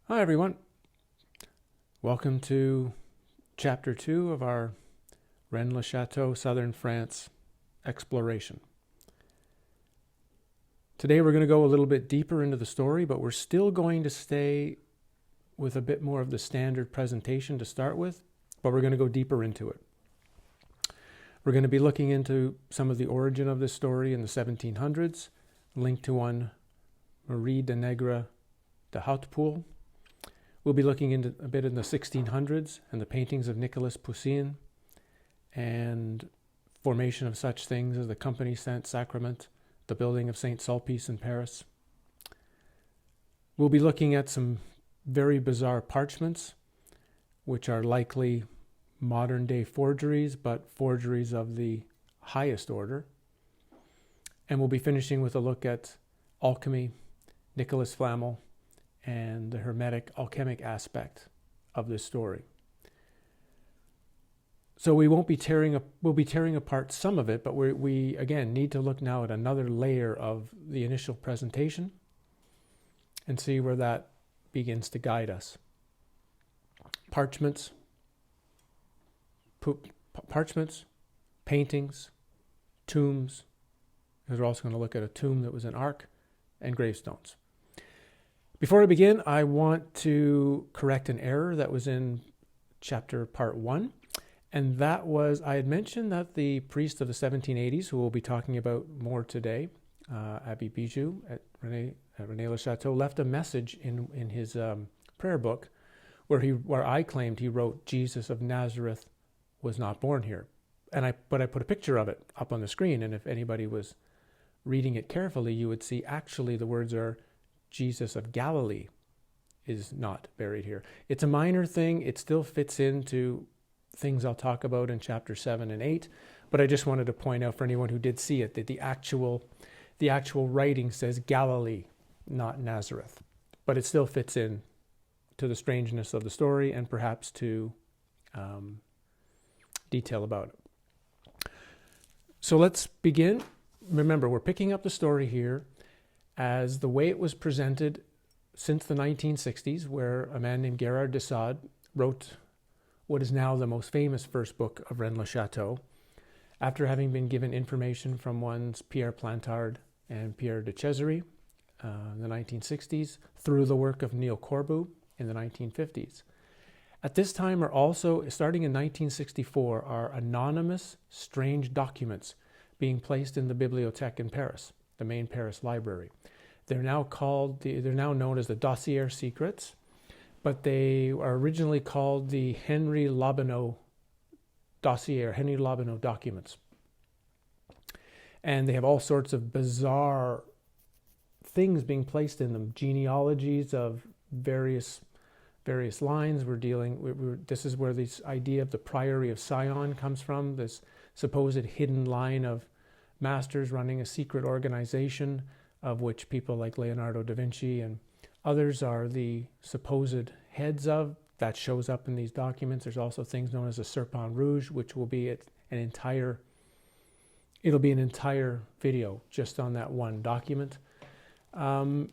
Hi everyone, welcome to chapter 2 of our Rennes Le Chateau, southern France exploration. Today we're going to go a little bit deeper into the story, but we're still going to stay with a bit more of the standard presentation to start with, but we're going to go deeper into it. We're going to be looking into some of the origin of this story in the 1700s, linked to one Marie de Negri de Hout Pool. We'll be looking into a bit in the 1600s and the paintings of Nicolas Poussin and formation of such things as the Compagnie Saint Sacrament, the building of St. Sulpice in Paris. We'll be looking at some very bizarre parchments, which are likely modern day forgeries, but forgeries of the highest order. And we'll be finishing with a look at alchemy, Nicolas Flamel, and the Hermetic alchemic aspect of this story. So we'll be tearing apart some of it, but we again need to look now at another layer of the initial presentation and see where that begins to guide us. Parchments, paintings, tombs, because we're also going to look at a tomb that was an Ark, and gravestones. Before I begin, I want to correct an error that was in chapter part 1. And that was, I had mentioned that the priest of the 1780s, who we'll be talking about more today, Abbé Bijou at Rennes Le Chateau, left a message in his prayer book where I claimed he wrote, Jesus of Nazareth was not born here. But I put a picture of it up on the screen, and if anybody was reading it carefully, you would see actually the words are, Jesus of Galilee is not buried here. It's a minor thing. It still fits into things I'll talk about in chapter 7 and 8, but I just wanted to point out for anyone who did see it that the actual writing says Galilee, not Nazareth, but it still fits in to the strangeness of the story and perhaps to detail about it. So let's begin. Remember, we're picking up the story here as the way it was presented since the 1960s, where a man named Gerard de Sade wrote what is now the most famous first book of Rennes Le Chateau, after having been given information from ones Pierre Plantard and Pierre de Cesaire in the 1960s, through the work of Neil Corbu in the 1950s. At this time are also, starting in 1964, are anonymous, strange documents being placed in the Bibliothèque in Paris, the main Paris library. They're now known as the Dossier secrets, but they are originally called the Henry Lobinot Dossier, Henry Lobinot documents. And they have all sorts of bizarre things being placed in them, genealogies of various lines. This is where this idea of the Priory of Sion comes from, this supposed hidden line of masters running a secret organization of which people like Leonardo da Vinci and others are the supposed heads of. That shows up in these documents. There's also things known as a Serpent Rouge, which will be an entire video just on that one document. So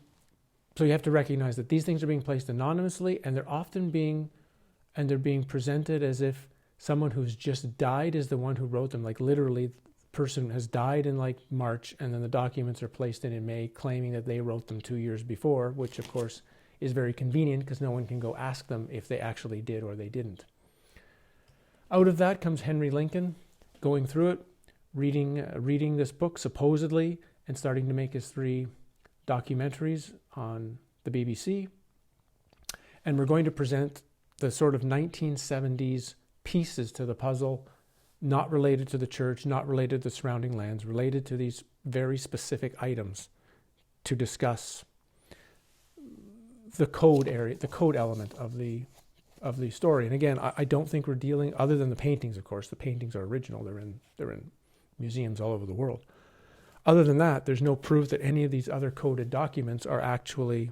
you have to recognize that these things are being placed anonymously, and they're being presented as if someone who's just died is the one who wrote them. Like literally, the person has died in like March, and then the documents are placed in May, claiming that they wrote them 2 years before, which of course is very convenient because no one can go ask them if they actually did or they didn't. Out of that comes Henry Lincoln, going through it, reading this book supposedly, and starting to make his 3 documentaries on the BBC. And we're going to present the sort of 1970s pieces to the puzzle, not related to the church, not related to the surrounding lands, related to these very specific items to discuss the code element of the story. And again, I don't think we're dealing, other than the paintings, of course. The paintings are original. They're in museums all over the world. Other than that, there's no proof that any of these other coded documents are actually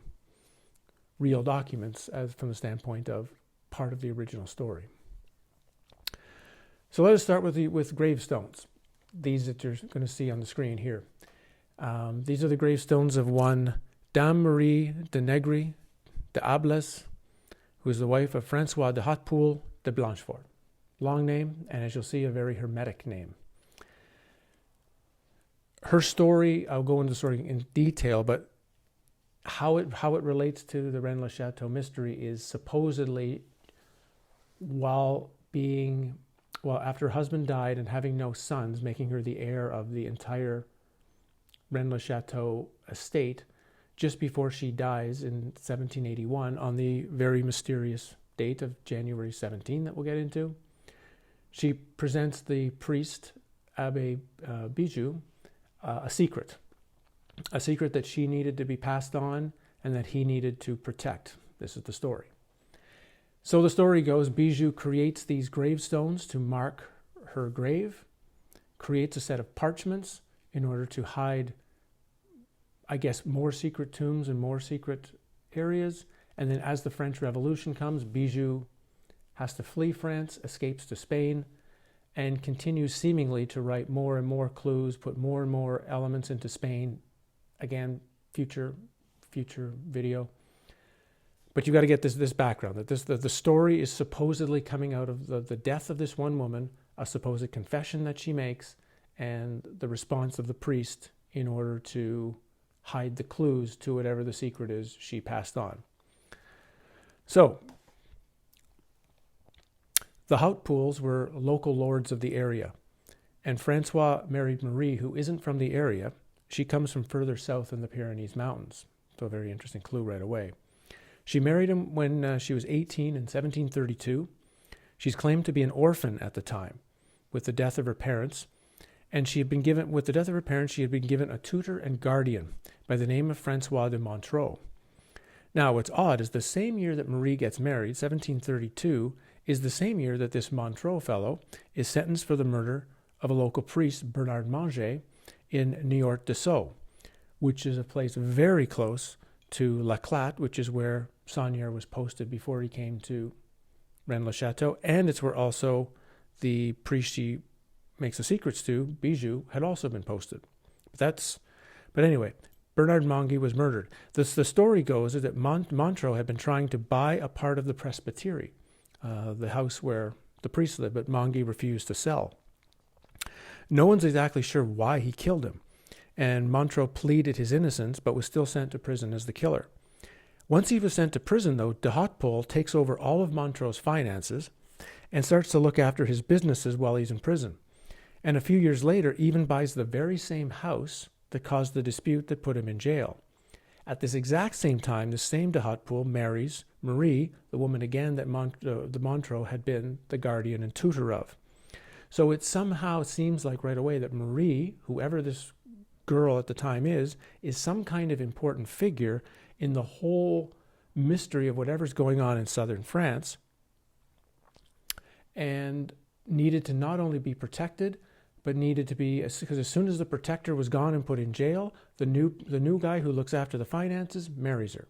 real documents, as from the standpoint of part of the original story. So let us start with gravestones. These that you're going to see on the screen here. These are the gravestones of one Dame Marie de Negri de Ables who is the wife of Francois de Hout Pool de Blanchefort. Long name, and as you'll see, a very Hermetic name. Her story, I'll go into the story in detail, but how it relates to the Rennes Le Chateau mystery is supposedly after her husband died and having no sons, making her the heir of the entire Rennes Le Chateau estate, just before she dies in 1781 on the very mysterious date of January 17 that we'll get into, she presents the priest, Abbé Bijou, a secret that she needed to be passed on and that he needed to protect. This is the story. So the story goes, Bijou creates these gravestones to mark her grave, creates a set of parchments in order to hide, I guess, more secret tombs and more secret areas. And then as the French Revolution comes, Bijou has to flee France, escapes to Spain, and continues seemingly to write more and more clues, put more and more elements into Spain. Again, future video. But you got to get this background, that the story is supposedly coming out of the death of this one woman, a supposed confession that she makes, and the response of the priest in order to hide the clues to whatever the secret is she passed on. So, the Hout Pools were local lords of the area, and Francois married Marie, who isn't from the area. She comes from further south in the Pyrenees Mountains, so a very interesting clue right away. She married him when she was 18 in 1732. She's claimed to be an orphan at the time, with the death of her parents, and she had been given a tutor and guardian by the name of Francois de Montreux. Now, what's odd is the same year that Marie gets married, 1732, is the same year that this Montreux fellow is sentenced for the murder of a local priest, Bernard Manger, in Niort-Dessau, which is a place very close to La Clatte, which is where Senior was posted before he came to Rennes Le Chateau, and it's where also the priest she makes the secrets to, Bijou, had also been posted. But anyway, Bernard Manger was murdered. The story goes is that Montreux had been trying to buy a part of the presbytery, the house where the priest lived, but Manger refused to sell. No one's exactly sure why he killed him, and Montreux pleaded his innocence, but was still sent to prison as the killer. Once he was sent to prison, though, de Hout Pool takes over all of Montreux's finances and starts to look after his businesses while he's in prison. And a few years later, even buys the very same house that caused the dispute that put him in jail. At this exact same time, the same de Hout Pool marries Marie, the woman again that the Montreux had been the guardian and tutor of. So it somehow seems like right away that Marie, whoever this girl at the time is some kind of important figure in the whole mystery of whatever's going on in southern France, and needed to not only be protected, but needed to be, because as soon as the protector was gone and put in jail, the new guy who looks after the finances marries her.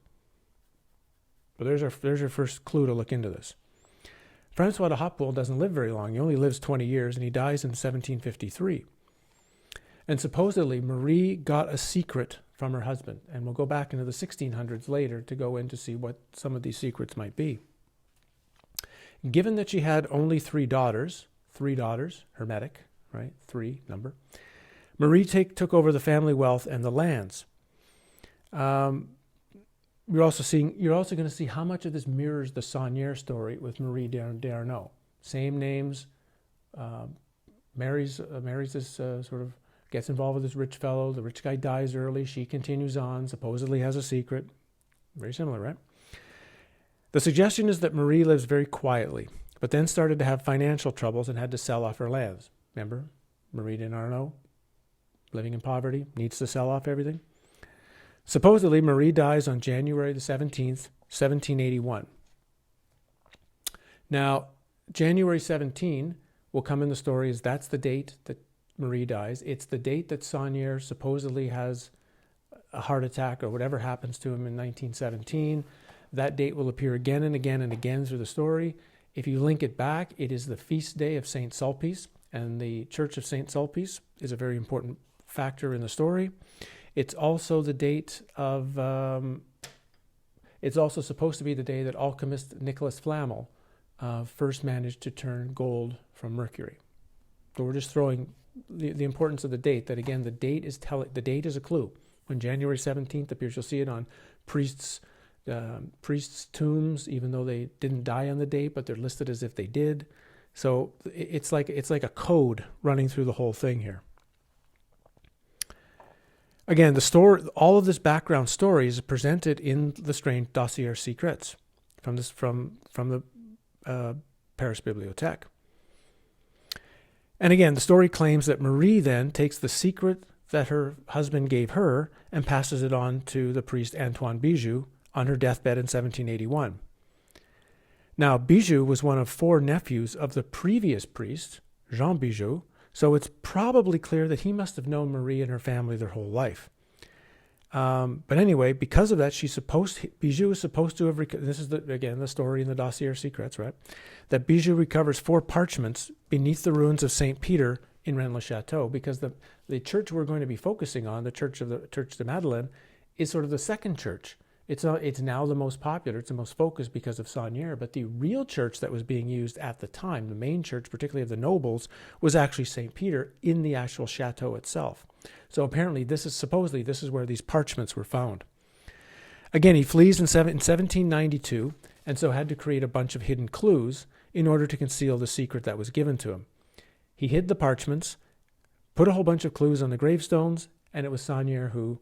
But there's our first clue to look into this. Francois de Hout Pool doesn't live very long. He only lives 20 years, and he dies in 1753. And supposedly, Marie got a secret from her husband. And we'll go back into the 1600s later to go in to see what some of these secrets might be. Given that she had only three daughters, Hermetic, right? 3 number. Marie took over the family wealth and the lands. You're also going to see how much of this mirrors the Senior story with Marie d'Arnaud. Same names, marries this gets involved with this rich fellow. The rich guy dies early. She continues on, supposedly has a secret. Very similar, right? The suggestion is that Marie lives very quietly, but then started to have financial troubles and had to sell off her lands. Remember, Marie d'Arnaud, living in poverty, needs to sell off everything. Supposedly, Marie dies on January the 17th, 1781. Now, January 17 will come in the story as that's the date that Marie dies. It's the date that Senior supposedly has a heart attack or whatever happens to him in 1917. That date will appear again and again and again through the story. If you link it back, it is the feast day of Saint Sulpice, and the Church of Saint Sulpice is a very important factor in the story. It's also the date of, It's also supposed to be the day that alchemist Nicholas Flamel first managed to turn gold from mercury. So we're just throwing the importance of the date, that again, the date is a clue. When January 17th appears, you'll see it on priests' tombs, even though they didn't die on the date, but they're listed as if they did. So it's like a code running through the whole thing here. Again, all of this background story is presented in the strange Dossier Secrets from the Paris Bibliothèque. And again, the story claims that Marie then takes the secret that her husband gave her and passes it on to the priest Antoine Bijou on her deathbed in 1781. Now, Bijou was one of 4 nephews of the previous priest, Jean Bijou, so it's probably clear that he must have known Marie and her family their whole life. But anyway, because of that, Bijou is supposed to have, this is again the story in the Dossier Secrets, right? That Bijou recovers 4 parchments beneath the ruins of St. Peter in Rennes Le Chateau, because the church we're going to be focusing on, the Church de Madeleine, is sort of the second church. It's now the most popular, it's the most focused because of Seigneur, but the real church that was being used at the time, the main church, particularly of the nobles, was actually St. Peter in the actual chateau itself. So apparently this is where these parchments were found. Again, he flees in 1792, and so had to create a bunch of hidden clues in order to conceal the secret that was given to him. He hid the parchments, put a whole bunch of clues on the gravestones, and it was Seigneur who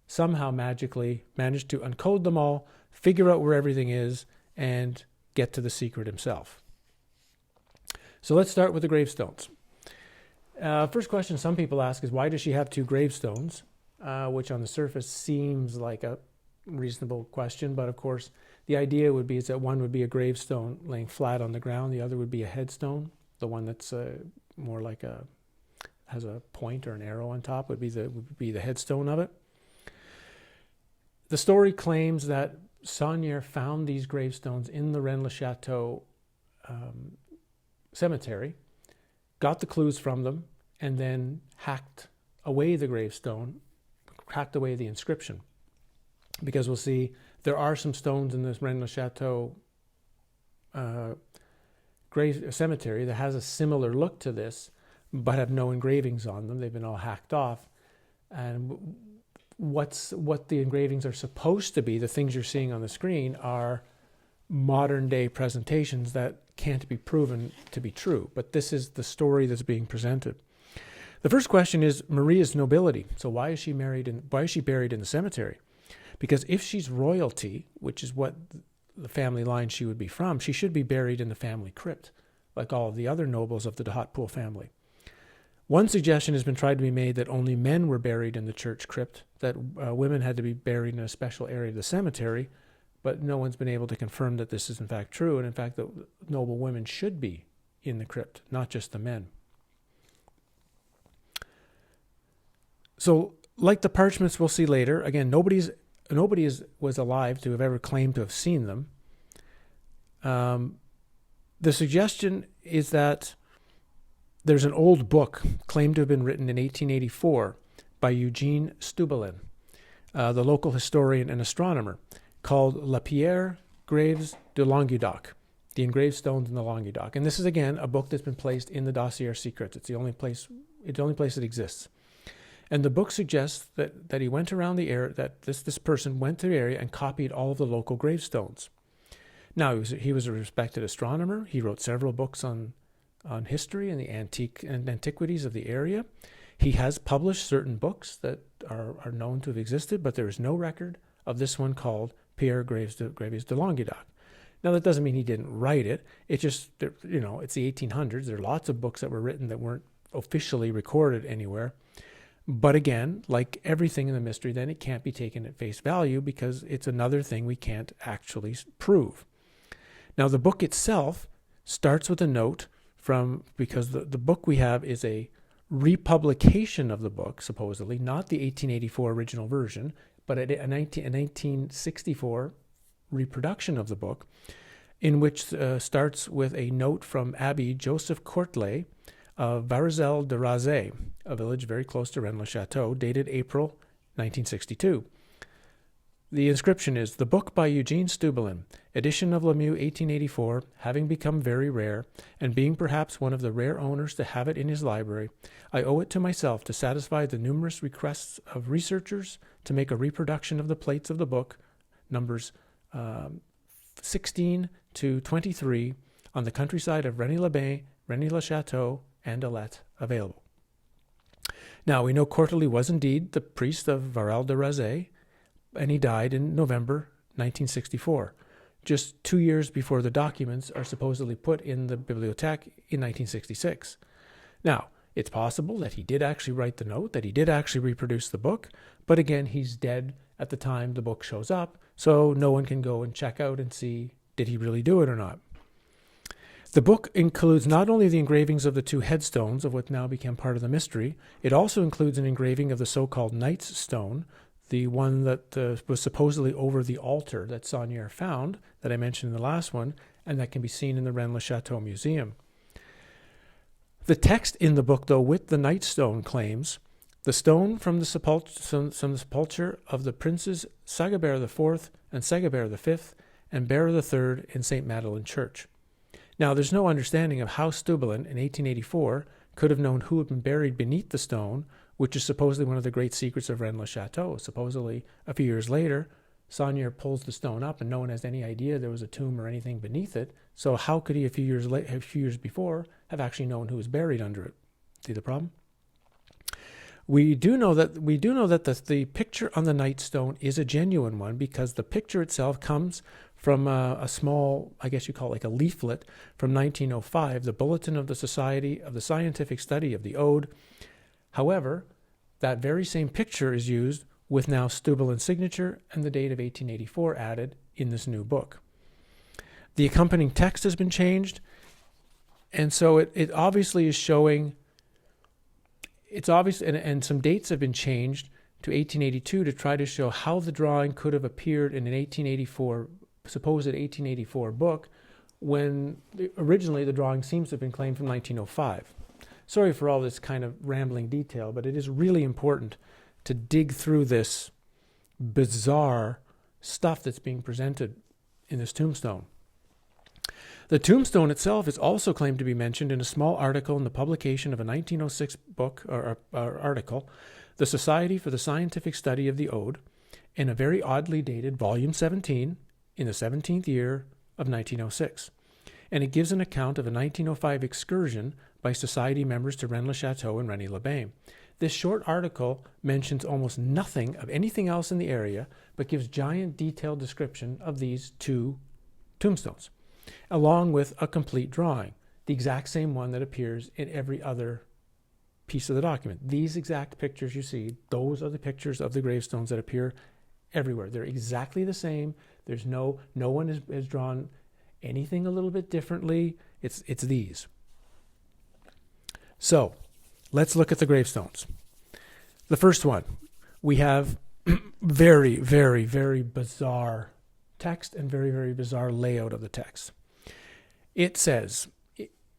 somehow magically managed to uncode them all, figure out where everything is, and get to the secret himself. So let's start with the gravestones. First question some people ask is, why does she have 2 gravestones? Which on the surface seems like a reasonable question, but of course the idea would be is that one would be a gravestone laying flat on the ground, the other would be a headstone. The one that's more like has a point or an arrow on top would be the headstone of it. The story claims that Seigneur found these gravestones in the Rennes Le Chateau cemetery, got the clues from them, and then hacked away the gravestone, hacked away the inscription. Because we'll see there are some stones in this Rennes Le Chateau cemetery that has a similar look to this, but have no engravings on them. They've been all hacked off. And what the engravings are supposed to be, the things you're seeing on the screen, are modern day presentations that can't be proven to be true. But this is the story that's being presented. The first question is Maria's nobility. So why is she buried in the cemetery? Because if she's royalty, which is what the family line she would be from, she should be buried in the family crypt, like all of the other nobles of the Hout Pool family. One suggestion has been tried to be made that only men were buried in the church crypt, that women had to be buried in a special area of the cemetery, but no one's been able to confirm that this is in fact true, and in fact the noble women should be in the crypt, not just the men. So, like the parchments we'll see later, again, nobody was alive to have ever claimed to have seen them. The suggestion is that there's an old book claimed to have been written in 1884 by Eugene Stuberlin, the local historian and astronomer, called La Pierre Graves de Languedoc, the engraved stones in the Languedoc. And this is, again, a book that's been placed in the Dossier Secrets. It's the only place it exists. And the book suggests that he went around the area, that this person went to the area and copied all of the local gravestones. Now, he was a respected astronomer. He wrote several books on history and the antiquities of the area. He has published certain books that are known to have existed, but there is no record of this one called Pierre Graves de Languedoc. Now, that doesn't mean he didn't write it. It's just, it's the 1800s. There are lots of books that were written that weren't officially recorded anywhere. But again, like everything in the mystery, then it can't be taken at face value because it's another thing we can't actually prove. Now, the book itself starts with a note because the book we have is a republication of the book, supposedly, not the 1884 original version, but a 1964 reproduction of the book, in which starts with a note from Abbé Joseph Courtelet of Varezel de Razay, a village very close to Rennes Le Chateau, dated April 1962. The inscription is, "The book by Eugene Stuberlin, edition of Lemieux 1884, having become very rare, and being perhaps one of the rare owners to have it in his library, I owe it to myself to satisfy the numerous requests of researchers to make a reproduction of the plates of the book, numbers 16 to 23, on the countryside of Rennes Le Chateau, and Alette, available." Now, we know Courtely was indeed the priest of Varel de Razay, and he died in November 1964, just 2 years before the documents are supposedly put in the Bibliothèque in 1966. Now, it's possible that he did actually write the note, that he did actually reproduce the book, but again, he's dead at the time the book shows up, so no one can go and check out and see, did he really do it or not? The book includes not only the engravings of the 2 headstones of what now became part of the mystery, it also includes an engraving of the so-called Knight's Stone, the one that was supposedly over the altar that Saunier found, that I mentioned in the last one, and that can be seen in the Rennes Le Chateau Museum. The text in the book, though, with the Knight's Stone claims, "The stone from the sepulchre of the princes Sagabert IV and Sagabert V and Bearer III in St. Madeleine Church." Now, there's no understanding of how Stuberlin in 1884 could have known who had been buried beneath the stone, which is supposedly one of the great secrets of Rennes Le Chateau. Supposedly, a few years later, Saunier pulls the stone up and no one has any idea there was a tomb or anything beneath it. So how could he, a few years before, have actually known who was buried under it? See the problem? We do know that the picture on the Knight's Stone is a genuine one, because the picture itself comes from a small, I guess you call it like a leaflet from 1905, the Bulletin of the Society of the Scientific Study of the Ode. However, that very same picture is used with now Stuberlin's signature and the date of 1884 added in this new book. The accompanying text has been changed, and so it obviously is showing, it's obvious, and some dates have been changed to 1882 to try to show how the drawing could have appeared in an 1884, supposed 1884 book, when originally the drawing seems to have been claimed from 1905. Sorry for all this kind of rambling detail, but it is really important to dig through this bizarre stuff that's being presented in this tombstone. The tombstone itself is also claimed to be mentioned in a small article in the publication of a 1906 book or article, The Society for the Scientific Study of the Ode, in a very oddly dated volume 17 in the 17th year of 1906. And it gives an account of a 1905 excursion by society members to Rennes Le Chateau and Rennes Le Chateau. This short article mentions almost nothing of anything else in the area, but gives giant detailed description of these 2 tombstones, along with a complete drawing, the exact same one that appears in every other piece of the document. These exact pictures you see, those are the pictures of the gravestones that appear everywhere. They're exactly the same. There's no one has drawn anything a little bit differently. It's these. So, let's look at the gravestones. The first one, we have very, very, very bizarre text and very, very bizarre layout of the text. It says,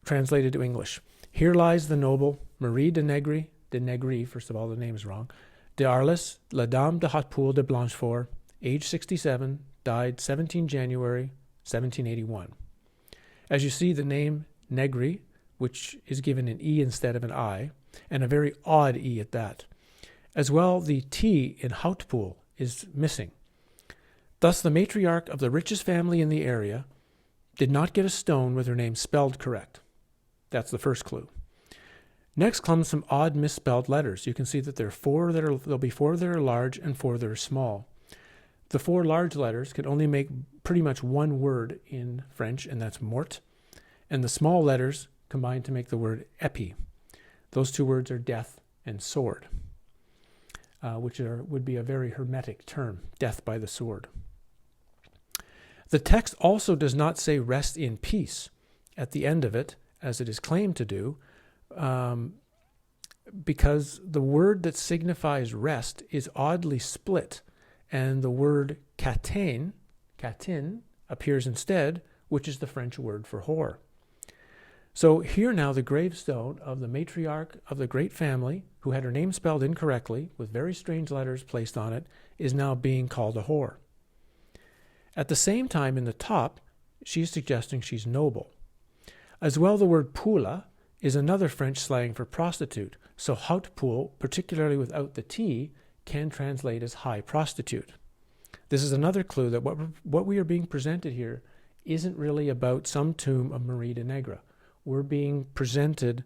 translated to English, "Here lies the noble Marie de Negri, first of all, the name is wrong, de Arles, la Dame de Hout Pool de Blanchefort, age 67, died 17 January 1781. As you see, the name Negri, which is given an E instead of an I, and a very odd E at that. As well, the T in Hout Pool is missing. Thus, the matriarch of the richest family in the area did not get a stone with her name spelled correct. That's the first clue. Next comes some odd misspelled letters. You can see that there'll be 4 that are large and 4 that are small. The 4 large letters can only make pretty much one word in French, and that's mort. And the small letters combine to make the word épée. Those 2 words are death and sword, which would be a very hermetic term, death by the sword. The text also does not say rest in peace at the end of it, as it is claimed to do, because the word that signifies rest is oddly split, and the word catin appears instead, which is the French word for whore. So here now the gravestone of the matriarch of the great family, who had her name spelled incorrectly, with very strange letters placed on it, is now being called a whore. At the same time, in the top, she's suggesting she's noble. As well, the word poula is another French slang for prostitute. So Hout Pool, particularly without the T, can translate as high prostitute. This is another clue that what we are being presented here isn't really about some tomb of Marie de Negri. We're being presented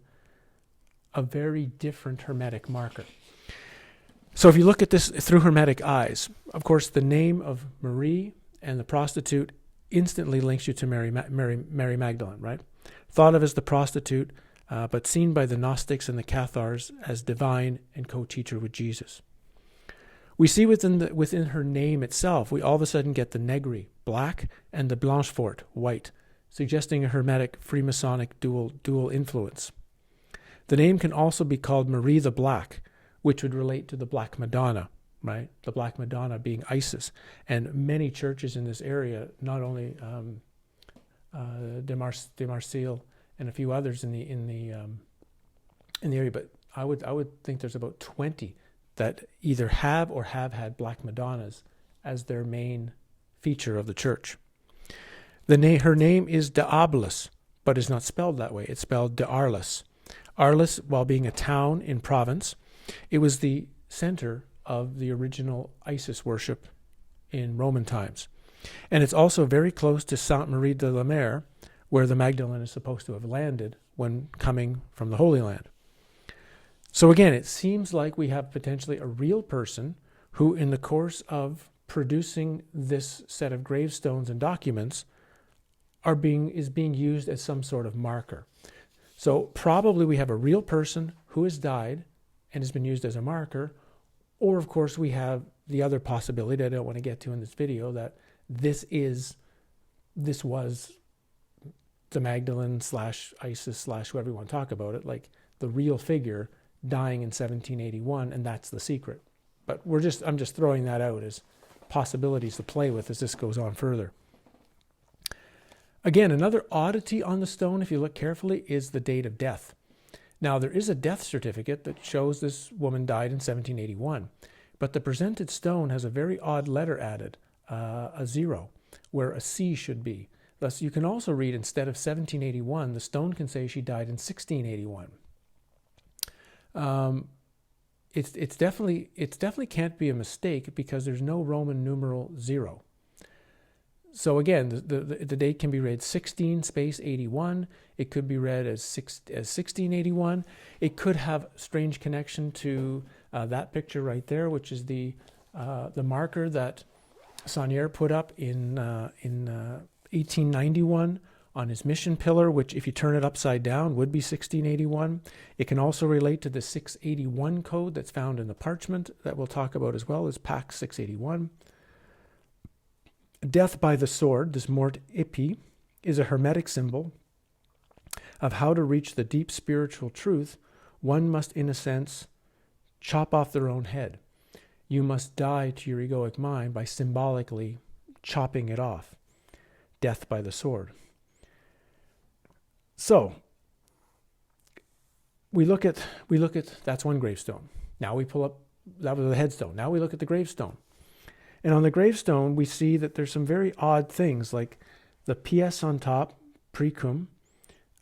a very different Hermetic marker. So if you look at this through Hermetic eyes, of course, the name of Marie and the prostitute instantly links you to Mary Magdalene, right? Thought of as the prostitute, but seen by the Gnostics and the Cathars as divine and co-teacher with Jesus. We see within her name itself, we all of a sudden get the Negri, black, and the Blanchefort, white, suggesting a Hermetic Freemasonic dual influence. The name can also be called Marie the Black, which would relate to the Black Madonna, right? The Black Madonna being Isis. And many churches in this area, not only de Marseille and a few others in the area, but I would think there's about 20 that either have or have had Black Madonnas as their main feature of the church. Her name is de Arles, but is not spelled that way. It's spelled de Arles. Arles, while being a town in Provence, it was the center of the original Isis worship in Roman times. And it's also very close to Sainte Marie de la Mer, where the Magdalene is supposed to have landed when coming from the Holy Land. So again, it seems like we have potentially a real person who, in the course of producing this set of gravestones and documents, is being used as some sort of marker. So probably we have a real person who has died and has been used as a marker, or of course we have the other possibility I don't want to get to in this video, that this was the Magdalene / Isis / whoever you want to talk about it, like the real figure dying in 1781, and that's the secret. But I'm just throwing that out as possibilities to play with as this goes on further. Again, another oddity on the stone, if you look carefully, is the date of death. Now, there is a death certificate that shows this woman died in 1781, but the presented stone has a very odd letter added, a 0, where a C should be. Thus, you can also read, instead of 1781, the stone can say she died in 1681. It's definitely can't be a mistake because there's no Roman numeral 0. So again, the date can be read 16-81. It could be read as 1681. It could have strange connection to that picture right there, which is the marker that Saunier put up in 1891 on his mission pillar, which if you turn it upside down would be 1681. It can also relate to the 681 code that's found in the Parchment that we'll talk about as well as Pax 681. Death by the sword, this mort epi, is a Hermetic symbol of how to reach the deep spiritual truth. One must, in a sense, chop off their own head. You must die to your egoic mind by symbolically chopping it off. Death by the sword. So, we look at that's one gravestone. Now we pull up, that was the headstone. Now we look at the gravestone. And on the gravestone, we see that there's some very odd things, like the PS on top, precum.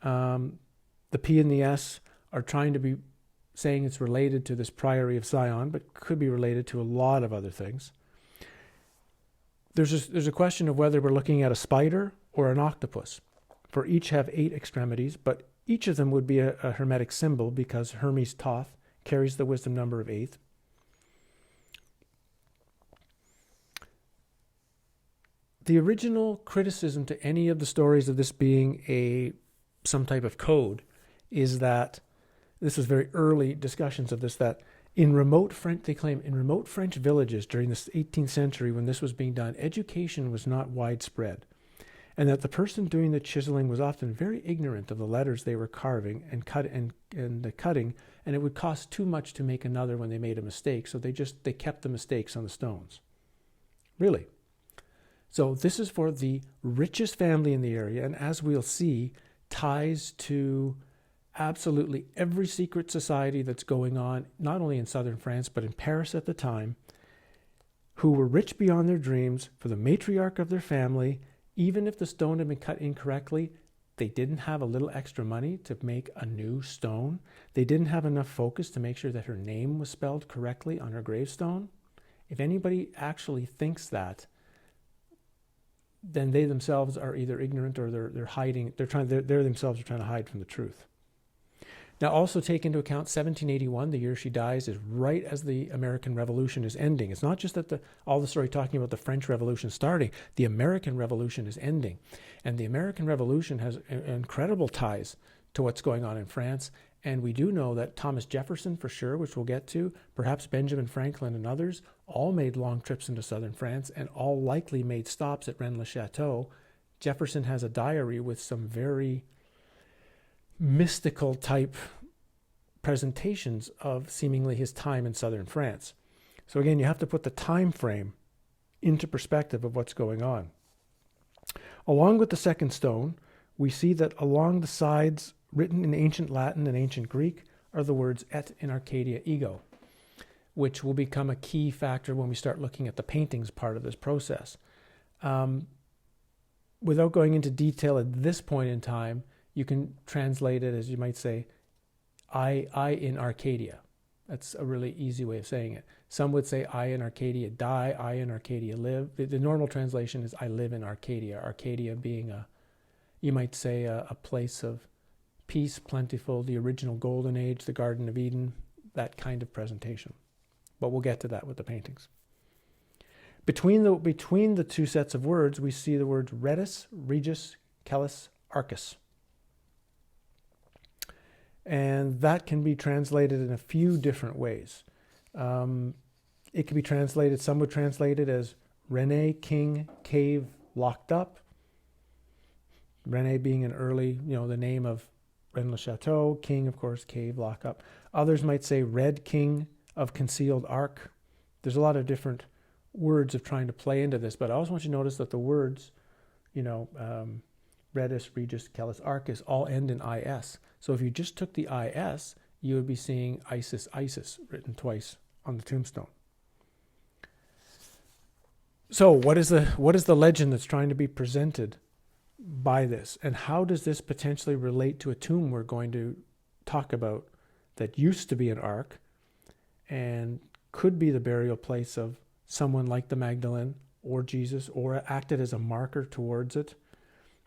The P and the S are trying to be saying it's related to this Priory of Sion, but could be related to a lot of other things. There's a question of whether we're looking at a spider or an octopus. For each have 8 extremities, but each of them would be a Hermetic symbol because Hermes Thoth carries the wisdom number of 8. The original criticism to any of the stories of this being some type of code is that, this was very early discussions of this, that in remote French villages during the 18th century when this was being done, education was not widespread, and that the person doing the chiseling was often very ignorant of the letters they were carving and the cutting, and it would cost too much to make another when they made a mistake, so they kept the mistakes on the stones. Really. So this is for the richest family in the area, and as we'll see, ties to absolutely every secret society that's going on, not only in southern France, but in Paris at the time. who were rich beyond their dreams, for the matriarch of their family, even if the stone had been cut incorrectly, they didn't have a little extra money to make a new stone. They didn't have enough focus to make sure that her name was spelled correctly on her gravestone. If anybody actually thinks that, then they themselves are either ignorant or they're hiding. They themselves are trying to hide from the truth. Now, also take into account 1781, the year she dies, is right as the American Revolution is ending. It's not just that all the story talking about the French Revolution starting. The American Revolution is ending. And the American Revolution has incredible ties to what's going on in France. And we do know that Thomas Jefferson, for sure, which we'll get to, perhaps Benjamin Franklin and others, all made long trips into southern France and all likely made stops at Rennes Le Chateau. Jefferson has a diary with some very mystical type presentations of seemingly his time in southern France. So again, you have to put the time frame into perspective of what's going on. Along with the second stone, we see that along the sides, written in ancient Latin and ancient Greek, are the words et in Arcadia Ego, which will become a key factor when we start looking at the paintings part of this process. Without going into detail at this point in time, you can translate it as, you might say, I in Arcadia. That's a really easy way of saying it. Some would say I in Arcadia die, I in Arcadia live. The normal translation is I live in Arcadia. Arcadia being you might say a place of peace, plentiful, the original golden age, the Garden of Eden, that kind of presentation. But we'll get to that with the paintings. Between the two sets of words, we see the words redus, regis, calis, arcus. And that can be translated in a few different ways. It can be translated, some would translate it as Rennes, king, cave, locked up. Rennes being an early, the name of Rennes Le Chateau, king, of course, cave, lock up. Others might say red king of concealed ark. There's a lot of different words of trying to play into this, but I also want you to notice that the words, redus, regis, calis, arcus all end in is. So if you just took the is, you would be seeing Isis, Isis written twice on the tombstone. So what is the legend that's trying to be presented by this? And how does this potentially relate to a tomb we're going to talk about that used to be an ark and could be the burial place of someone like the Magdalene or Jesus, or acted as a marker towards it,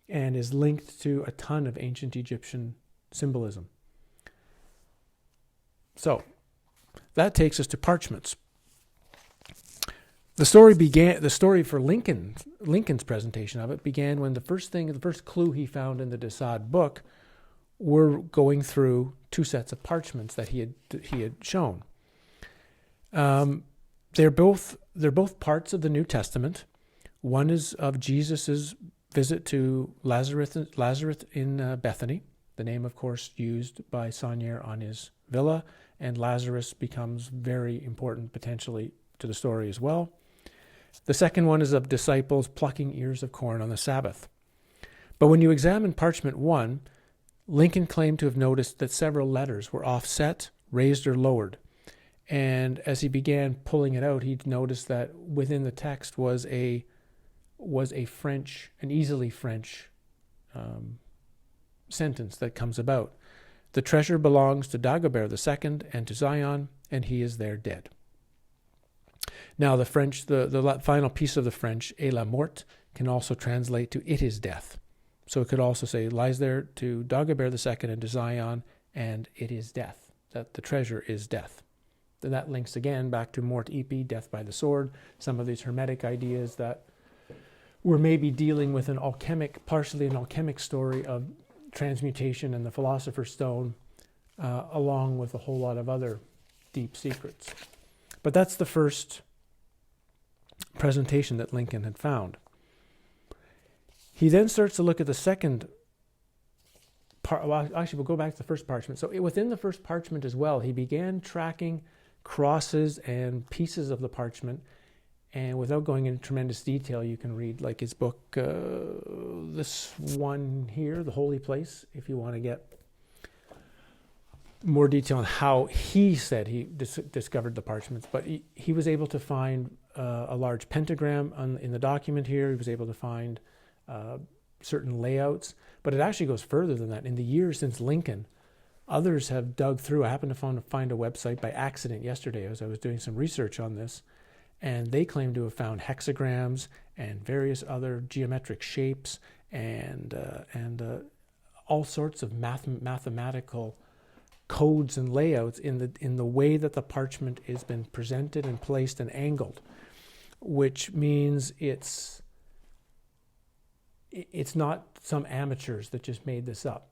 and is linked to a ton of ancient Egyptian symbolism? So that takes us to Parchments. The story for Lincoln's presentation of it began when the first clue he found in the de Sade book were going through two sets of parchments that he had shown. They're both parts of the New Testament. One is of Jesus's visit to Lazarus in Bethany, the name, of course, used by Saunier on his villa, and Lazarus becomes very important potentially to the story as well. The second one is of disciples plucking ears of corn on the Sabbath. But when you examine Parchment 1, Lincoln claimed to have noticed that several letters were offset, raised or lowered. And as he began pulling it out, he noticed that within the text was an easily French sentence that comes about. The treasure belongs to Dagobert II and to Zion, and he is there dead. Now the French, the final piece of the French, et la mort, can also translate to it is death. So it could also say lies there to Dagobert II and to Zion, and it is death, that the treasure is death. Then that links again back to mort ipi, death by the sword, some of these Hermetic ideas that we're maybe dealing with partially an alchemic story of transmutation and the Philosopher's Stone, along with a whole lot of other deep secrets. But that's the first presentation that Lincoln had found. He then starts to look at the second part. Well, actually, we'll go back to the first parchment. So within the first parchment as well, he began tracking crosses and pieces of the parchment. And without going into tremendous detail, you can read like his book, this one here, The Holy Place, if you want to get more detail on how he said he discovered the parchments. But he was able to find a large pentagram in the document here. He was able to find certain layouts, but it actually goes further than that. In the years since Lincoln, others have dug through. I happened to find a website by accident yesterday as I was doing some research on this, and they claim to have found hexagrams and various other geometric shapes and all sorts of mathematical codes and layouts in the way that the parchment has been presented and placed and angled, which means it's not some amateurs that just made this up.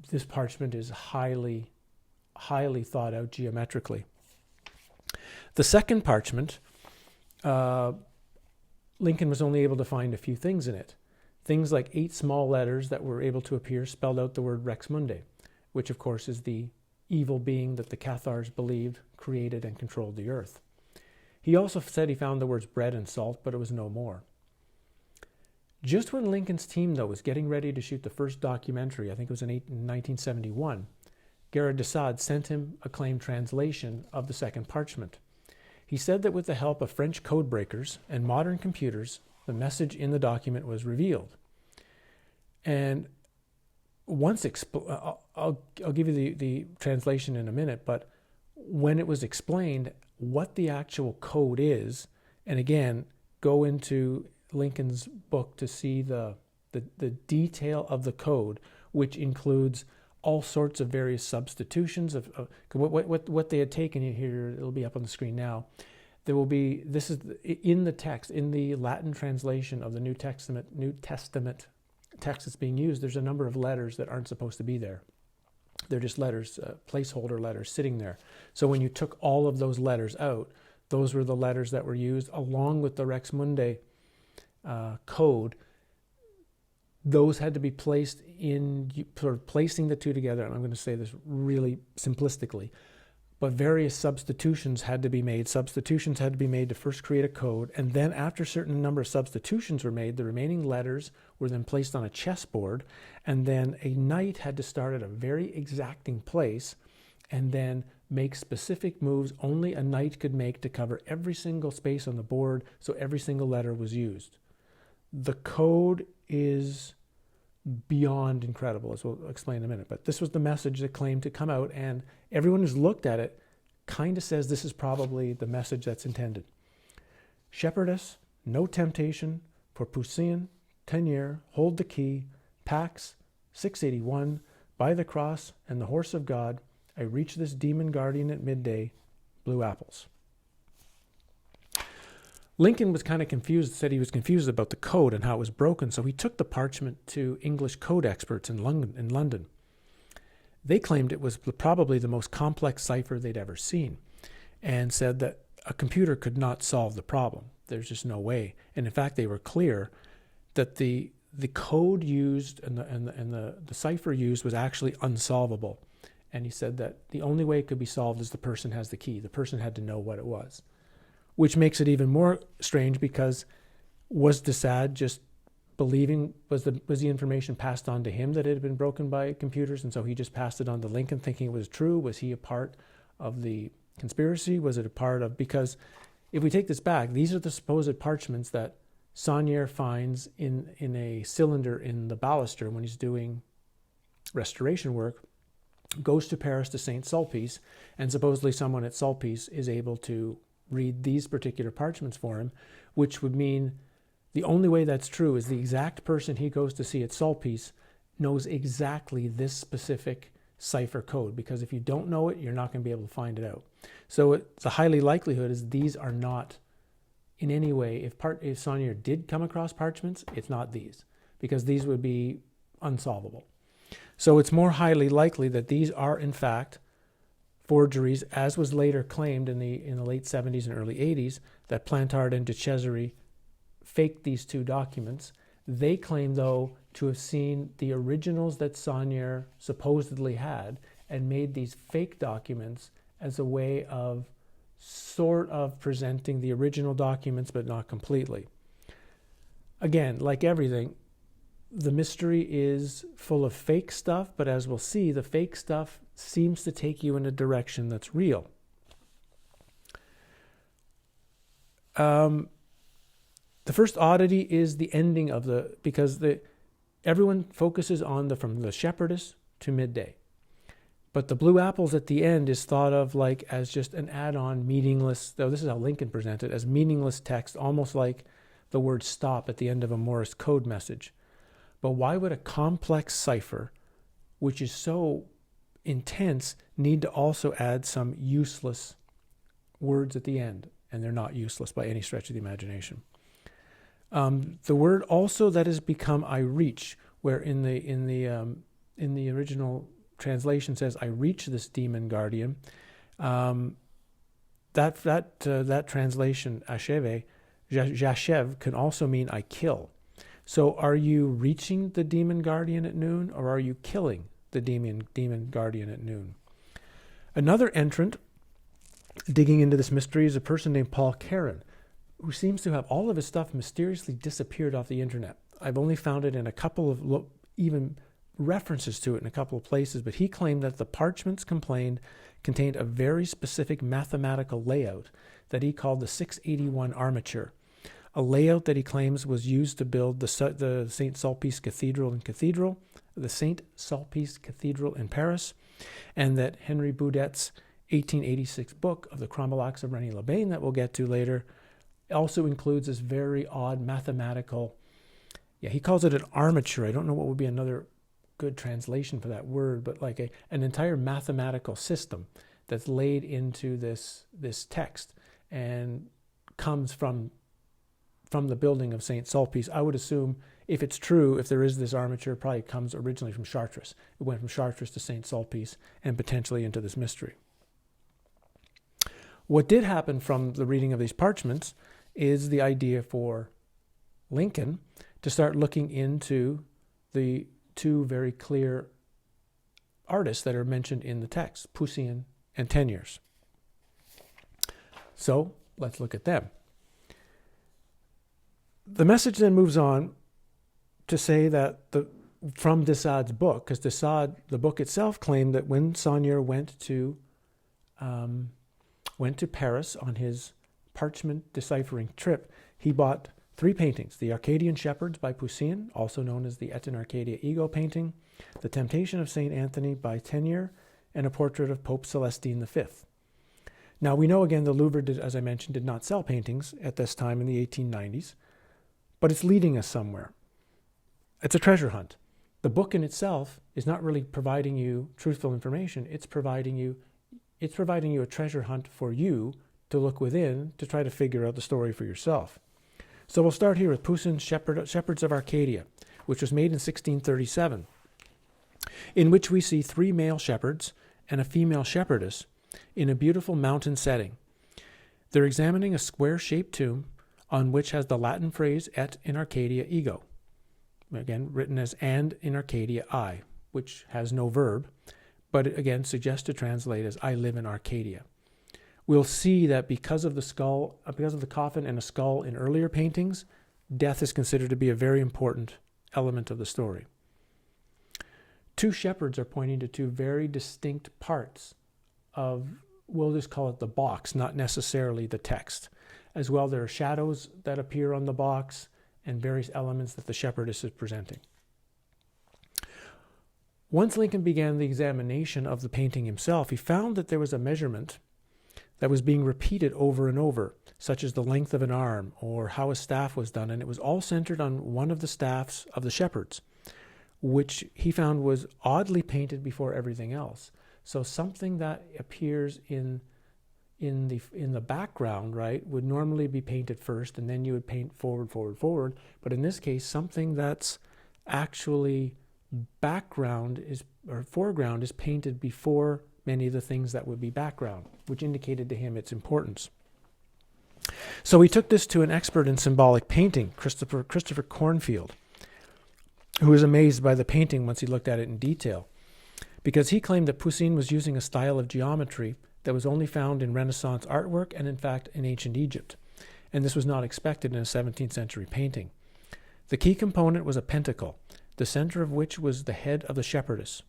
This parchment is highly thought out geometrically. The second parchment, Lincoln was only able to find a few things in it. Things like 8 small letters that were able to appear spelled out the word Rex Mundi, which of course is the evil being that the Cathars believed created and controlled the earth. He also said he found the words bread and salt, but it was no more. Just when Lincoln's team, though, was getting ready to shoot the first documentary, I think it was in 1971, Gerard de Sade sent him a claimed translation of the second parchment. He said that with the help of French code breakers and modern computers, the message in the document was revealed. And once I'll give you the translation in a minute, but when it was explained what the actual code is, and again, go into Lincoln's book to see the detail of the code, which includes all sorts of various substitutions of what they had taken here. It'll be up on the screen now. There will be, this is in the text, in the Latin translation of the New Testament text that's being used. There's a number of letters that aren't supposed to be there. They're just letters, placeholder letters sitting there. So when you took all of those letters out, those were the letters that were used along with the Rex Mundi code. Those had to be placed in, sort of placing the two together, and I'm going to say this really simplistically, but various substitutions had to be made. Substitutions had to be made to first create a code, and then after a certain number of substitutions were made, the remaining letters were then placed on a chessboard, and then a knight had to start at a very exacting place and then make specific moves only a knight could make to cover every single space on the board, so every single letter was used. The code is beyond incredible, as we'll explain in a minute, but this was the message that claimed to come out, and everyone who's looked at it kind of says this is probably the message that's intended. Shepherdess, no temptation, for Poussin, Tenure, hold the key, Pax, 681, by the cross and the horse of God, I reach this demon guardian at midday, blue apples. Lincoln was kind of confused, said he was confused about the code and how it was broken, so he took the parchment to English code experts in London. They claimed it was probably the most complex cipher they'd ever seen, and said that a computer could not solve the problem. There's just no way. And in fact, they were clear that the code used and the cipher used was actually unsolvable. And he said that the only way it could be solved is the person has the key. The person had to know what it was. Which makes it even more strange, because was de Sade just believing, was the information passed on to him that it had been broken by computers, and so he just passed it on to Lincoln thinking it was true? Was he a part of the conspiracy? Was it a part of, because if we take this back, these are the supposed parchments that Saunier finds in a cylinder in the baluster when he's doing restoration work, goes to Paris to St. Sulpice, and supposedly someone at Sulpice is able to read these particular parchments for him, which would mean the only way that's true is the exact person he goes to see at Sulpice knows exactly this specific cipher code, because if you don't know it, you're not going to be able to find it out. So the highly likelihood is these are not in any way, if Saunier did come across parchments, it's not these, because these would be unsolvable. So it's more highly likely that these are in fact forgeries, as was later claimed in the late 70s and early 80s, that Plantard and de Cesare faked these two documents. They claim, though, to have seen the originals that Saunier supposedly had and made these fake documents as a way of sort of presenting the original documents, but not completely. Again, like everything, the mystery is full of fake stuff, but as we'll see, the fake stuff seems to take you in a direction that's real. The first oddity is the ending of because everyone focuses on from the shepherdess to midday. But the blue apples at the end is thought of like as just an add-on, meaningless, though this is how Lincoln presented, as meaningless text, almost like the word stop at the end of a Morse code message. But why would a complex cipher, which is so intense, need to also add some useless words at the end? And they're not useless by any stretch of the imagination. The word also that has become "I reach," where in the original translation says "I reach this demon guardian." That translation "J'achève" can also mean "I kill." So, are you reaching the demon guardian at noon, or are you killing the demon guardian at noon? Another entrant digging into this mystery is a person named Paul Caron, who seems to have all of his stuff mysteriously disappeared off the internet. I've only found it in a couple of, even references to it in a couple of places, but he claimed that the Parchments contained a very specific mathematical layout that he called the 681 armature, a layout that he claims was used to build the Saint Sulpice Cathedral the Saint Sulpice Cathedral in Paris, and that Henry Boudet's 1886 book of the Chronologues of Rennes Le Chateau that we'll get to later also includes this very odd mathematical, he calls it an armature. I don't know what would be another good translation for that word, but like an entire mathematical system that's laid into this text and comes from the building of Saint Sulpice. I would assume, if it's true, if there is this armature, it probably comes originally from Chartres. It went from Chartres to Saint Sulpice and potentially into this mystery. What did happen from the reading of these parchments is the idea for Lincoln to start looking into the two very clear artists that are mentioned in the text, Poussin and Teniers. So let's look at them. The message then moves on to say that from Desade's book, because Desade, the book itself, claimed that when Saunier went to Paris on his parchment deciphering trip, he bought 3 paintings: the Arcadian Shepherds by Poussin, also known as the Eton Arcadia Ego painting, the Temptation of St. Anthony by Tenure, and a portrait of Pope Celestine V. Now we know again the Louvre, as I mentioned, did not sell paintings at this time in the 1890s, but it's leading us somewhere. It's a treasure hunt. The book in itself is not really providing you truthful information. It's providing you a treasure hunt for you to look within to try to figure out the story for yourself. So we'll start here with Poussin's Shepherds of Arcadia, which was made in 1637, in which we see 3 male shepherds and a female shepherdess in a beautiful mountain setting. They're examining a square-shaped tomb on which has the Latin phrase "et in Arcadia ego," again written as "and in Arcadia I," which has no verb, but it again suggests to translate as "I live in Arcadia." We'll see that because of the coffin and a skull in earlier paintings, death is considered to be a very important element of the story. 2 shepherds are pointing to 2 very distinct parts of, we'll just call it the box, not necessarily the text. As well, there are shadows that appear on the box and various elements that the shepherdess is presenting. Once Lincoln began the examination of the painting himself, he found that there was a measurement that was being repeated over and over, such as the length of an arm or how a staff was done, and it was all centered on one of the staffs of the shepherds, which he found was oddly painted before everything else. So something that appears in the background, right, would normally be painted first, and then you would paint forward. But in this case, something that's actually foreground is painted before many of the things that would be background, which indicated to him its importance. So he took this to an expert in symbolic painting, Christopher Cornfield, who was amazed by the painting once he looked at it in detail, because he claimed that Poussin was using a style of geometry that was only found in Renaissance artwork and, in fact, in ancient Egypt. And this was not expected in a 17th century painting. The key component was a pentacle, the center of which was the head of the shepherdess.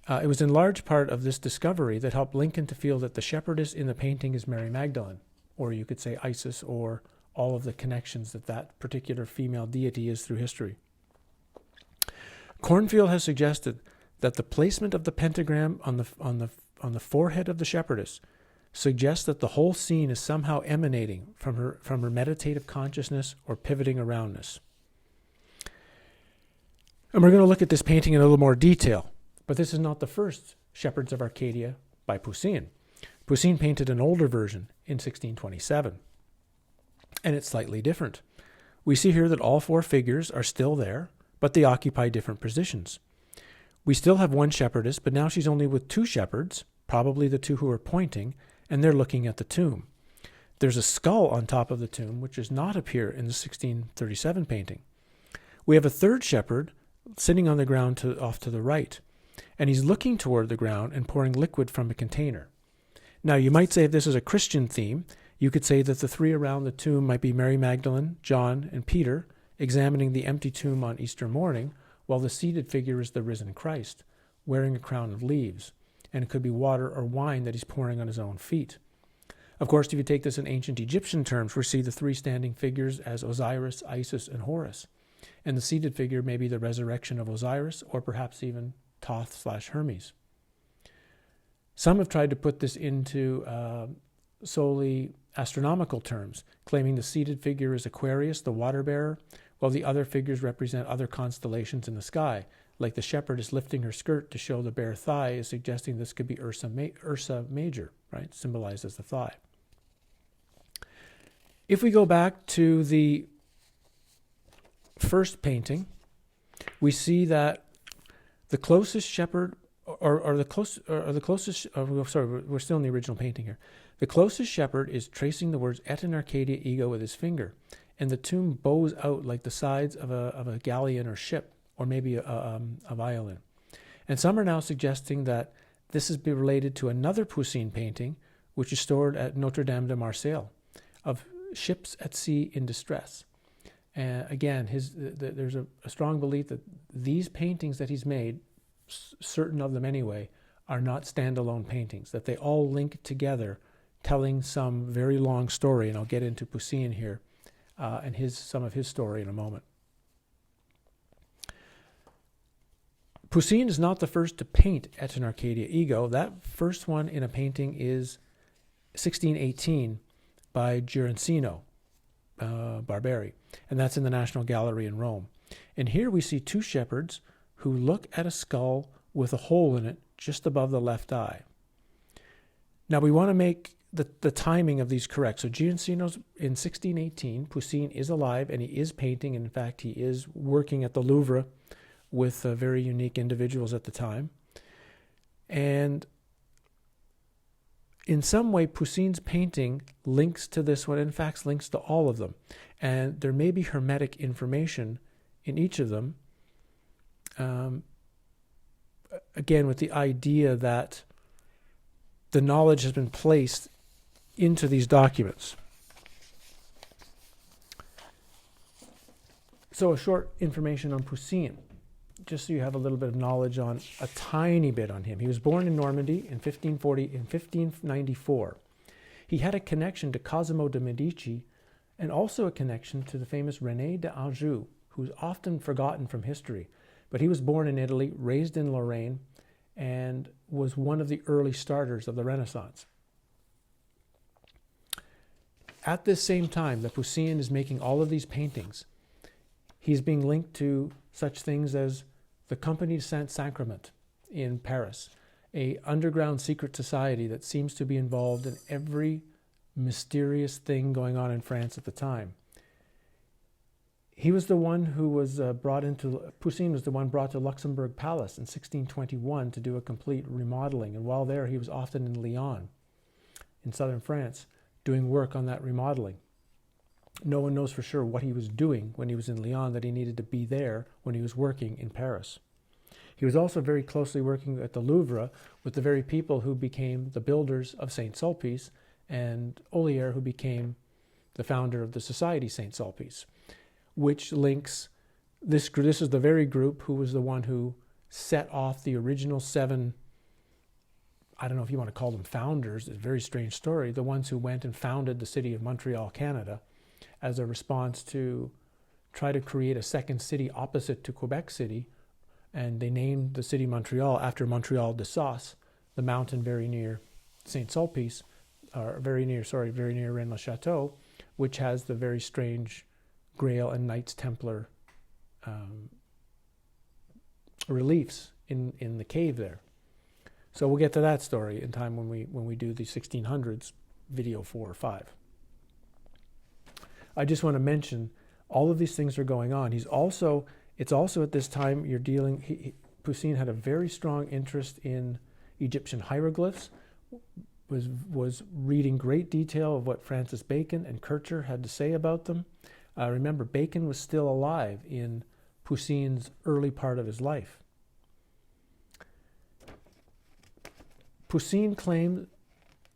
It was in large part of this discovery that helped Lincoln to feel that the shepherdess in the painting is Mary Magdalene, or you could say Isis, or all of the connections that that particular female deity is through history. Cornfield has suggested that the placement of the pentagram on the forehead of the shepherdess suggests that the whole scene is somehow emanating from her meditative consciousness or pivoting aroundness. And we're going to look at this painting in a little more detail, but this is not the first Shepherds of Arcadia by Poussin. Poussin painted an older version in 1627, and it's slightly different. We see here that all four figures are still there, but they occupy different positions. We still have one shepherdess, but now she's only with two shepherds, probably the two who are pointing, and they're looking at the tomb. There's a skull on top of the tomb, which does not appear in the 1637 painting. We have a third shepherd sitting on the ground off to the right, and he's looking toward the ground and pouring liquid from a container. Now, you might say if this is a Christian theme, you could say that the three around the tomb might be Mary Magdalene, John, and Peter, examining the empty tomb on Easter morning, while the seated figure is the risen Christ, wearing a crown of leaves, and it could be water or wine that he's pouring on his own feet. Of course, if you take this in ancient Egyptian terms, we see the three standing figures as Osiris, Isis, and Horus, and the seated figure may be the resurrection of Osiris, or perhaps even Thoth/Hermes. Some have tried to put this into solely astronomical terms, claiming the seated figure is Aquarius, the water bearer, while the other figures represent other constellations in the sky, like the shepherd is lifting her skirt to show the bare thigh, is suggesting this could be Ursa Major, right, symbolized as the thigh. If we go back to the first painting, we see that the closest shepherd, we're still in the original painting here. The closest shepherd is tracing the words "Et in Arcadia Ego" with his finger, and the tomb bows out like the sides of a galleon or ship, or maybe a violin. And some are now suggesting that this is related to another Poussin painting, which is stored at Notre Dame de Marseille, of ships at sea in distress. Again, there's a strong belief that these paintings that he's made, certain of them anyway, are not standalone paintings, that they all link together, telling some very long story, and I'll get into Poussin here and some of his story in a moment. Poussin is not the first to paint Et in Arcadia Ego. That first one in a painting is 1618 by Guercino, Barberi, and that's in the National Gallery in Rome. And here we see two shepherds who look at a skull with a hole in it just above the left eye. Now we want to make the timing of these correct. So Guercino's in 1618, Poussin is alive and he is painting, and in fact he is working at the Louvre with very unique individuals at the time. And in some way, Poussin's painting links to this one, in fact links to all of them. And there may be Hermetic information in each of them, again with the idea that the knowledge has been placed into these documents. So a short information on Poussin, just so you have a little bit of knowledge on a tiny bit on him. He was born in Normandy in 1594. He had a connection to Cosimo de' Medici and also a connection to the famous René d'Anjou, who's often forgotten from history. But he was born in Italy, raised in Lorraine, and was one of the early starters of the Renaissance. At this same time that Poussin is making all of these paintings, he's being linked to such things as the Compagnie Saint Sacrament in Paris, an underground secret society that seems to be involved in every mysterious thing going on in France at the time. He was the one who was Poussin was the one brought to Luxembourg Palace in 1621 to do a complete remodeling. And while there, he was often in Lyon, in southern France, doing work on that remodeling. No one knows for sure what he was doing when he was in Lyon, that he needed to be there when he was working in Paris. He was also very closely working at the Louvre with the very people who became the builders of St. Sulpice, and Olier, who became the founder of the Society St. Sulpice, which links this is the very group who was the one who set off the original 7 I don't know if you want to call them founders, it's a very strange story, the ones who went and founded the city of Montreal, Canada, as a response to try to create a second city opposite to Quebec City. And they named the city Montreal after Montreal de Sauce, the mountain very near Saint Sulpice, or very near Rennes Le Chateau, which has the very strange Grail and Knights Templar reliefs in the cave there. So we'll get to that story in time when we do the 1600s video 4 or 5. I just want to mention all of these things are going on. It's also at this time Poussin had a very strong interest in Egyptian hieroglyphs, was reading great detail of what Francis Bacon and Kircher had to say about them. Remember, Bacon was still alive in Poussin's early part of his life. Poussin claimed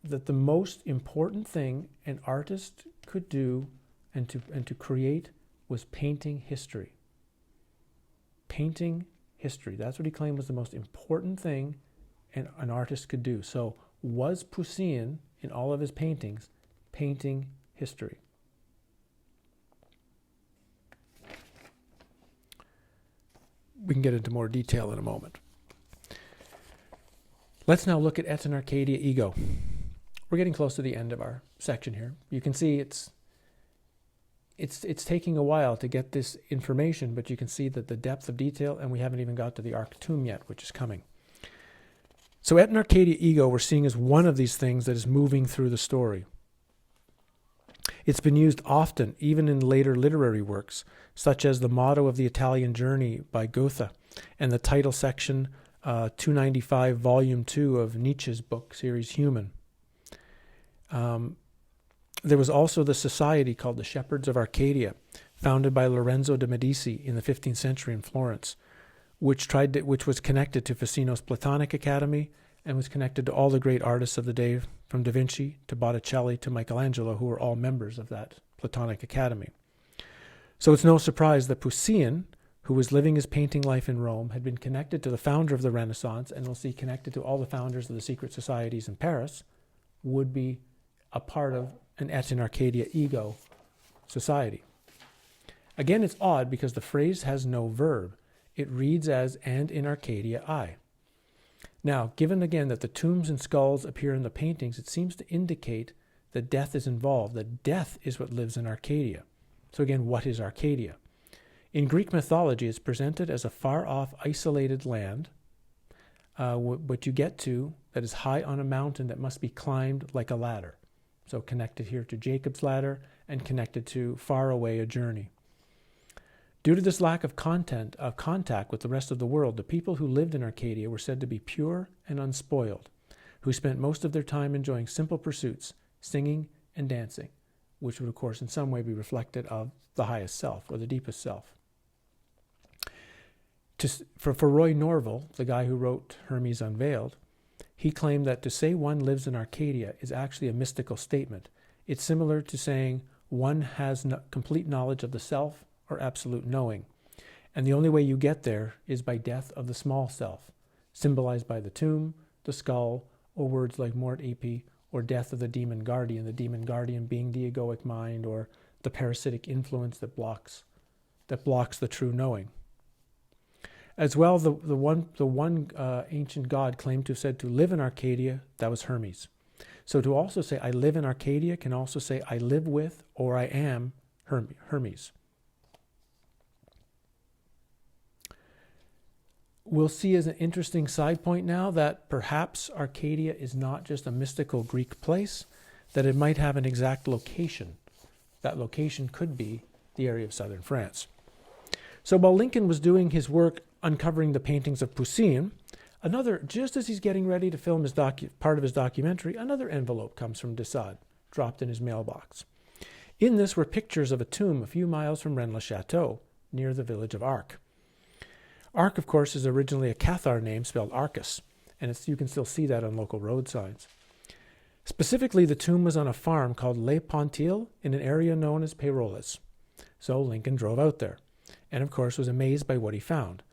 that the most important thing an artist could do and to create was painting history. Painting history. That's what he claimed was the most important thing an artist could do. So was Poussin, in all of his paintings, painting history? We can get into more detail in a moment. Let's now look at an Arcadia Ego. We're getting close to the end of our section here. You can see it's taking a while to get this information, but you can see that the depth of detail, and we haven't even got to the Ark Tomb yet, which is coming. So an Arcadia Ego we're seeing as one of these things that is moving through the story. It's been used often, even in later literary works, such as the motto of the Italian Journey by Goethe and the title section 295, Volume 2 of Nietzsche's book series Human. There was also the society called the Shepherds of Arcadia, founded by Lorenzo de' Medici in the 15th century in Florence, which was connected to Ficino's Platonic Academy and was connected to all the great artists of the day, from Da Vinci to Botticelli to Michelangelo, who were all members of that Platonic Academy. So it's no surprise that Poussin, who was living his painting life in Rome, had been connected to the founder of the Renaissance, and we'll see connected to all the founders of the secret societies in Paris, would be a part of an Et in Arcadia Ego society. Again, it's odd because the phrase has no verb. It reads as, and in Arcadia I. Now, given again that the tombs and skulls appear in the paintings, it seems to indicate that death is involved, that death is what lives in Arcadia. So again, what is Arcadia? In Greek mythology, it's presented as a far-off, isolated land, what you get to that is high on a mountain that must be climbed like a ladder. So connected here to Jacob's ladder and connected to far away a journey. Due to this lack of contact with the rest of the world, the people who lived in Arcadia were said to be pure and unspoiled, who spent most of their time enjoying simple pursuits, singing and dancing, which would, of course, in some way be reflected of the highest self or the deepest self. For Roy Norval, the guy who wrote Hermes Unveiled, he claimed that to say one lives in Arcadia is actually a mystical statement. It's similar to saying one has complete knowledge of the self or absolute knowing. And the only way you get there is by death of the small self, symbolized by the tomb, the skull, or words like mort epi, or death of the demon guardian being the egoic mind, or the parasitic influence that blocks the true knowing. As well, the one ancient god claimed to have said to live in Arcadia, that was Hermes. So to also say I live in Arcadia can also say I live with or I am Hermes. We'll see as an interesting side point now that perhaps Arcadia is not just a mystical Greek place, that it might have an exact location. That location could be the area of southern France. So while Lincoln was doing his work uncovering the paintings of Poussin, just as he's getting ready to film his part of his documentary, another envelope comes from de Sade, dropped in his mailbox. In this were pictures of a tomb a few miles from Rennes Le Chateau, near the village of Arques. Arques, of course, is originally a Cathar name spelled Arques, and you can still see that on local road signs. Specifically, the tomb was on a farm called Les Pontils in an area known as Péroles. So Lincoln drove out there, and of course was amazed by what he found.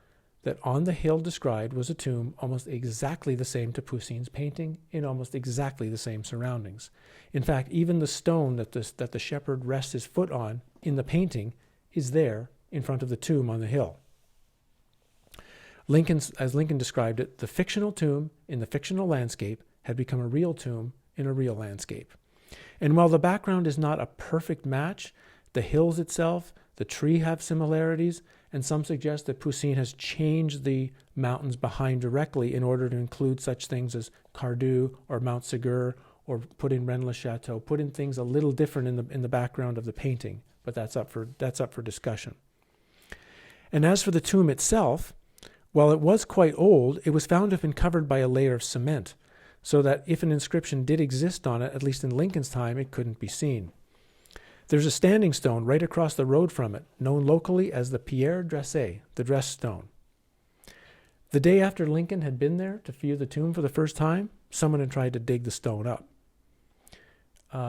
that on the hill described was a tomb almost exactly the same to Poussin's painting in almost exactly the same surroundings. In fact, even the stone that the shepherd rests his foot on in the painting is there in front of the tomb on the hill. As Lincoln described it, the fictional tomb in the fictional landscape had become a real tomb in a real landscape. And while the background is not a perfect match, the hills itself, the tree have similarities, and some suggest that Poussin has changed the mountains behind directly in order to include such things as Cardoux or Mount Ségur, or put in Rennes Le Chateau, put in things a little different in the background of the painting, but that's up for discussion. And as for the tomb itself, while it was quite old, it was found to have been covered by a layer of cement, so that if an inscription did exist on it, at least in Lincoln's time, it couldn't be seen. There's a standing stone right across the road from it, known locally as the Pierre Dressée, the dress stone. The day after Lincoln had been there to view the tomb for the first time, someone had tried to dig the stone up,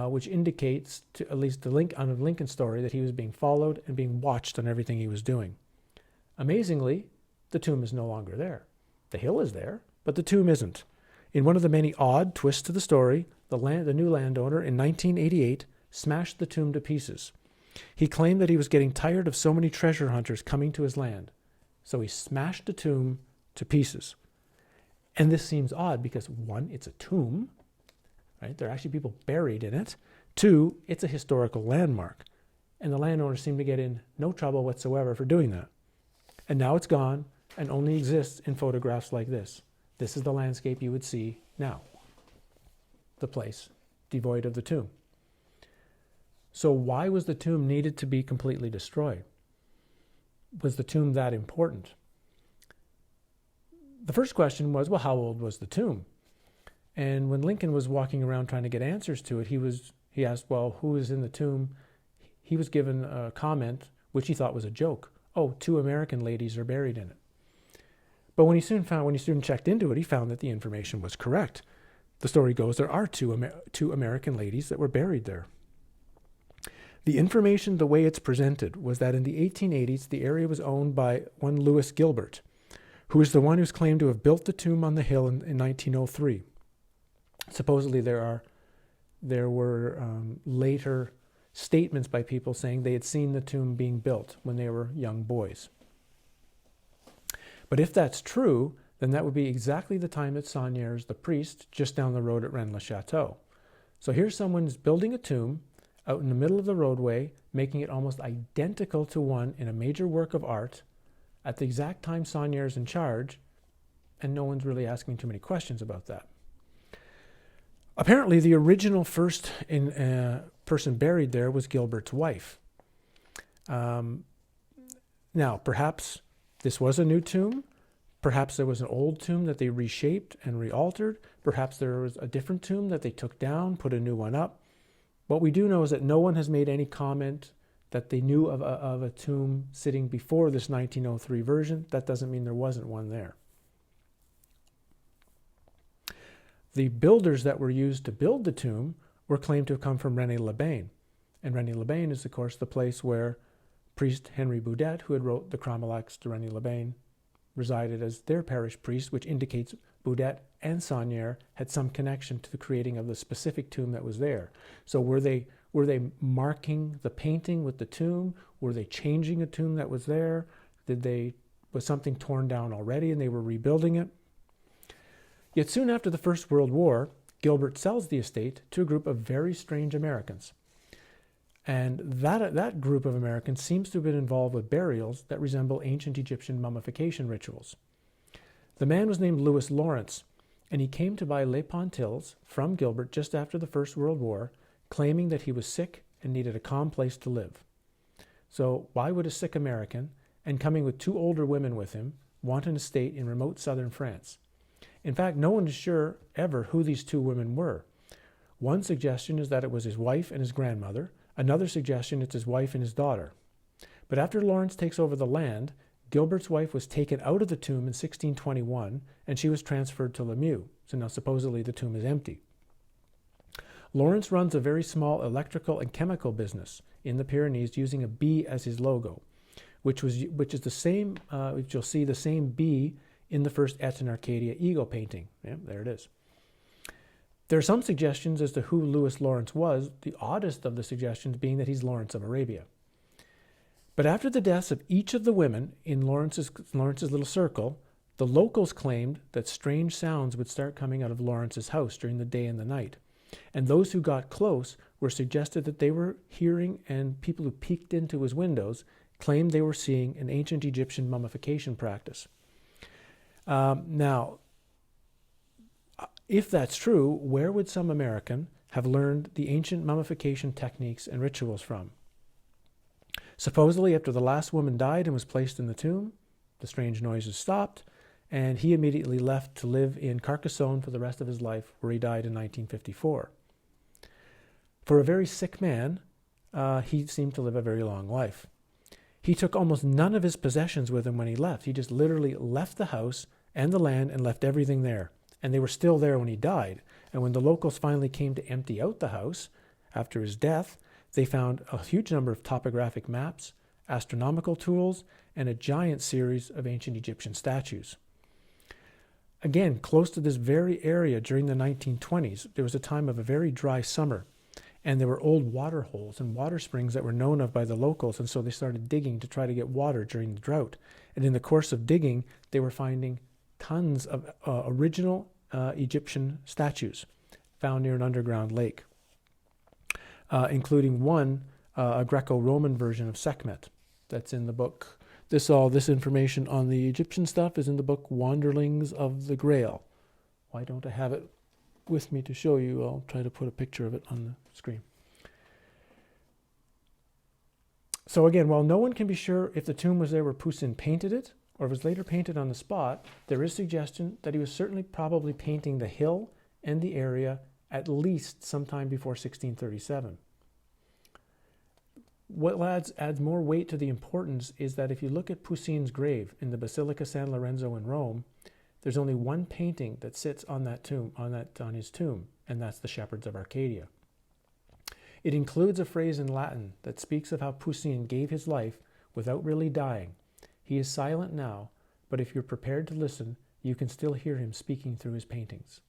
which indicates, to at least on the Lincoln story, that he was being followed and being watched on everything he was doing. Amazingly, the tomb is no longer there. The hill is there, but the tomb isn't. In one of the many odd twists to the story, the new landowner in 1988 smashed the tomb to pieces. He claimed that he was getting tired of so many treasure hunters coming to his land, so he smashed the tomb to pieces. And this seems odd because, one, it's a tomb, right? There are actually people buried in it. Two, it's a historical landmark, and the landowner seemed to get in no trouble whatsoever for doing that. And now it's gone and only exists in photographs like this. This is the landscape you would see now, the place devoid of the tomb. So why was the tomb needed to be completely destroyed? Was the tomb that important? The first question was, well, how old was the tomb? And when Lincoln was walking around trying to get answers to it, he asked, well, who is in the tomb? He was given a comment, which he thought was a joke. Oh, 2 American ladies are buried in it. But when he soon checked into it, he found that the information was correct. The story goes there are two American ladies that were buried there. The information, the way it's presented, was that in the 1880s, the area was owned by one Louis Gilbert, who is the one who's claimed to have built the tomb on the hill in 1903. Supposedly there were later statements by people saying they had seen the tomb being built when they were young boys. But if that's true, then that would be exactly the time that Seniers, the priest, just down the road at Rennes Le Chateau. So here's someone who's building a tomb out in the middle of the roadway, making it almost identical to one in a major work of art at the exact time Seniers is in charge, and no one's really asking too many questions about that. Apparently, the original first person buried there was Gilbert's wife. Now, perhaps this was a new tomb. Perhaps there was an old tomb that they reshaped and re-altered. Perhaps there was a different tomb that they took down, put a new one up. What we do know is that no one has made any comment that they knew of a tomb sitting before this 1903 version. That doesn't mean there wasn't one there. The builders that were used to build the tomb were claimed to have come from Rennes Le Chateau. And Rennes Le Chateau is, of course, the place where priest Henry Boudet, who had wrote the Chromolax de Rennes Le Chateau, resided as their parish priest, which indicates Boudet and Seniers had some connection to the creating of the specific tomb that was there. So were they marking the painting with the tomb? Were they changing a tomb that was there? Was something torn down already and they were rebuilding it? Yet soon after the First World War, Gilbert sells the estate to a group of very strange Americans. And that group of Americans seems to have been involved with burials that resemble ancient Egyptian mummification rituals. The man was named Louis Lawrence, and he came to buy Les Pontils from Gilbert just after the First World War, claiming that he was sick and needed a calm place to live. So why would a sick American, and coming with 2 older women with him, want an estate in remote southern France? In fact, no one is sure ever who these 2 women were. One suggestion is that it was his wife and his grandmother. Another suggestion it's his wife and his daughter. But after Lawrence takes over the land, Gilbert's wife was taken out of the tomb in 1621, and she was transferred to Lemieux. So now supposedly the tomb is empty. Lawrence runs a very small electrical and chemical business in the Pyrenees using a bee as his logo. which is the same, which you'll see the same B in the first Et in Arcadia Ego painting. Yeah, there it is. There are some suggestions as to who Louis Lawrence was, the oddest of the suggestions being that he's Lawrence of Arabia. But after the deaths of each of the women in Lawrence's little circle, the locals claimed that strange sounds would start coming out of Lawrence's house during the day and the night. And those who got close were suggested that they were hearing, and people who peeked into his windows claimed they were seeing an ancient Egyptian mummification practice. Now, if that's true, where would some American have learned the ancient mummification techniques and rituals from? Supposedly, after the last woman died and was placed in the tomb, the strange noises stopped, and he immediately left to live in Carcassonne for the rest of his life, where he died in 1954. For a very sick man, he seemed to live a very long life. He took almost none of his possessions with him when he left. He just literally left the house and the land and left everything there. And they were still there when he died. And when the locals finally came to empty out the house after his death, they found a huge number of topographic maps, astronomical tools, and a giant series of ancient Egyptian statues. Again, close to this very area during the 1920s, there was a time of a very dry summer, and there were old water holes and water springs that were known of by the locals, and so they started digging to try to get water during the drought. And in the course of digging, they were finding tons of original Egyptian statues found near an underground lake, including one, a Greco-Roman version of Sekhmet that's in the book. All this information on the Egyptian stuff is in the book Wanderlings of the Grail. Why don't I have it with me to show you? I'll try to put a picture of it on the screen. So again, while no one can be sure if the tomb was there where Poussin painted it, or if it was later painted on the spot, there is suggestion that he was certainly probably painting the hill and the area at least sometime before 1637. What adds more weight to the importance is that if you look at Poussin's grave in the Basilica San Lorenzo in Rome, there's only one painting that sits on that tomb, on his tomb, and that's the Shepherds of Arcadia. It includes a phrase in Latin that speaks of how Poussin gave his life without really dying. He is silent now, but if you're prepared to listen, you can still hear him speaking through his paintings,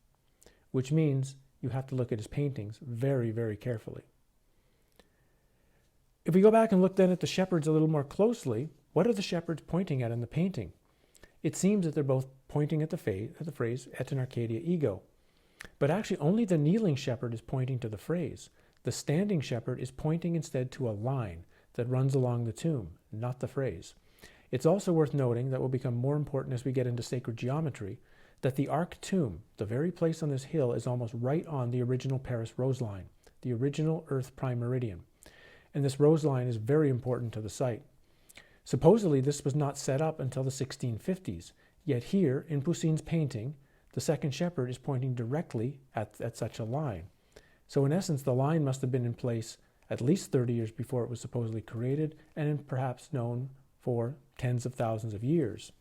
which means you have to look at his paintings very, very carefully. If we go back and look then at the shepherds a little more closely, what are the shepherds pointing at in the painting? It seems that they're both pointing at the phrase, Et in Arcadia Ego. But actually only the kneeling shepherd is pointing to the phrase. The standing shepherd is pointing instead to a line that runs along the tomb, not the phrase. It's also worth noting that will become more important as we get into sacred geometry, that the Ark Tomb, the very place on this hill, is almost right on the original Paris rose line, the original Earth prime meridian. And this rose line is very important to the site. Supposedly, this was not set up until the 1650s, yet here, in Poussin's painting, the second shepherd is pointing directly at such a line. So in essence, the line must have been in place at least 30 years before it was supposedly created, and perhaps known for tens of thousands of years.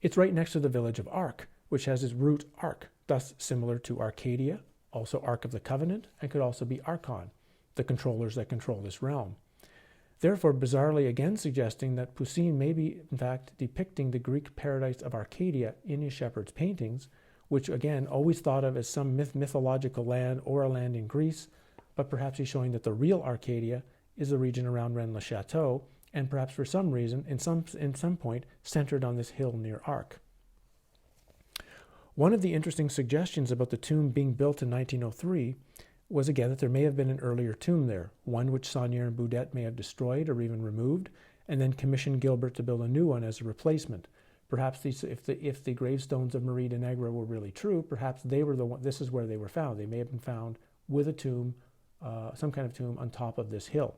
It's right next to the village of Arques, which has its root Ark, thus similar to Arcadia, also Ark of the Covenant, and could also be Archon, the controllers that control this realm. Therefore, bizarrely again suggesting that Poussin may be, in fact, depicting the Greek paradise of Arcadia in his shepherd's paintings, which, again, always thought of as some mythological land or a land in Greece, but perhaps he's showing that the real Arcadia is the region around Rennes Le Chateau, and perhaps for some reason, in some point, centered on this hill near Arques. One of the interesting suggestions about the tomb being built in 1903 was again that there may have been an earlier tomb there, one which Saunier and Boudet may have destroyed or even removed, and then commissioned Gilbert to build a new one as a replacement. Perhaps if the gravestones of Marie de Negri were really true, perhaps they were the one. This is where they were found. They may have been found with a tomb, some kind of tomb on top of this hill.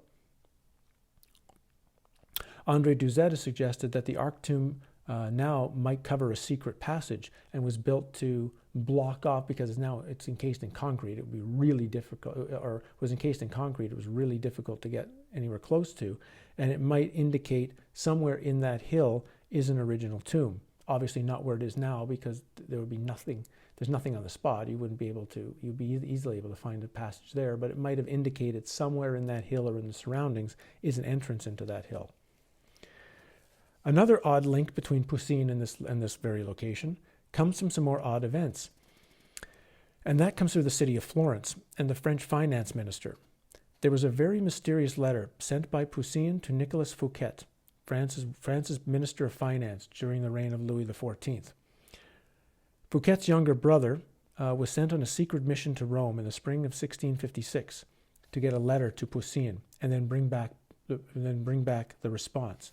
André Duzet has suggested that the Ark Tomb now might cover a secret passage and was built to block off, because it's encased in concrete. It would be really difficult, or was encased in concrete. It was really difficult to get anywhere close to, and it might indicate somewhere in that hill is an original tomb. Obviously not where it is now, because there would be nothing. There's nothing on the spot. You'd be easily able to find a passage there, but it might have indicated somewhere in that hill or in the surroundings is an entrance into that hill. Another odd link between Poussin and this very location comes from some more odd events. And that comes through the city of Florence and the French finance minister. There was a very mysterious letter sent by Poussin to Nicolas Fouquet, France's minister of finance during the reign of Louis XIV. Fouquet's younger brother was sent on a secret mission to Rome in the spring of 1656 to get a letter to Poussin and then bring back the response,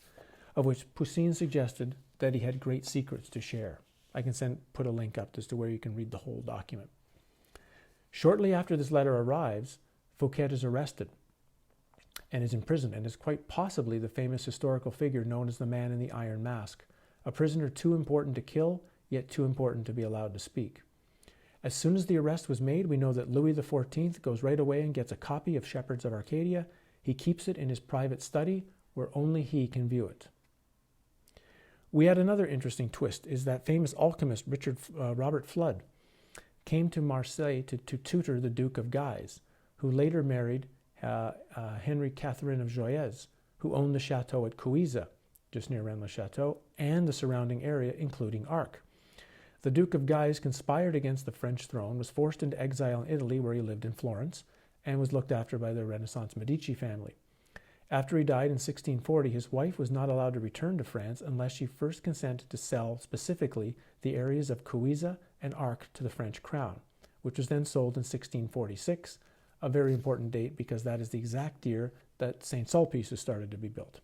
of which Poussin suggested that he had great secrets to share. I can put a link up as to where you can read the whole document. Shortly after this letter arrives, Fouquet is arrested and is imprisoned, and is quite possibly the famous historical figure known as the Man in the Iron Mask, a prisoner too important to kill, yet too important to be allowed to speak. As soon as the arrest was made, we know that Louis XIV goes right away and gets a copy of Shepherds of Arcadia. He keeps it in his private study, where only he can view it. We had another interesting twist, is that famous alchemist Robert Fludd came to Marseille to tutor the Duke of Guise, who later married Henry Catherine of Joyeuse, who owned the chateau at Couisa, just near Rennes Le Chateau, and the surrounding area, including Arques. The Duke of Guise conspired against the French throne, was forced into exile in Italy, where he lived in Florence, and was looked after by the Renaissance Medici family. After he died in 1640, his wife was not allowed to return to France unless she first consented to sell specifically the areas of Couisa and Arques to the French crown, which was then sold in 1646, a very important date because that is the exact year that St. Sulpice is started to be built.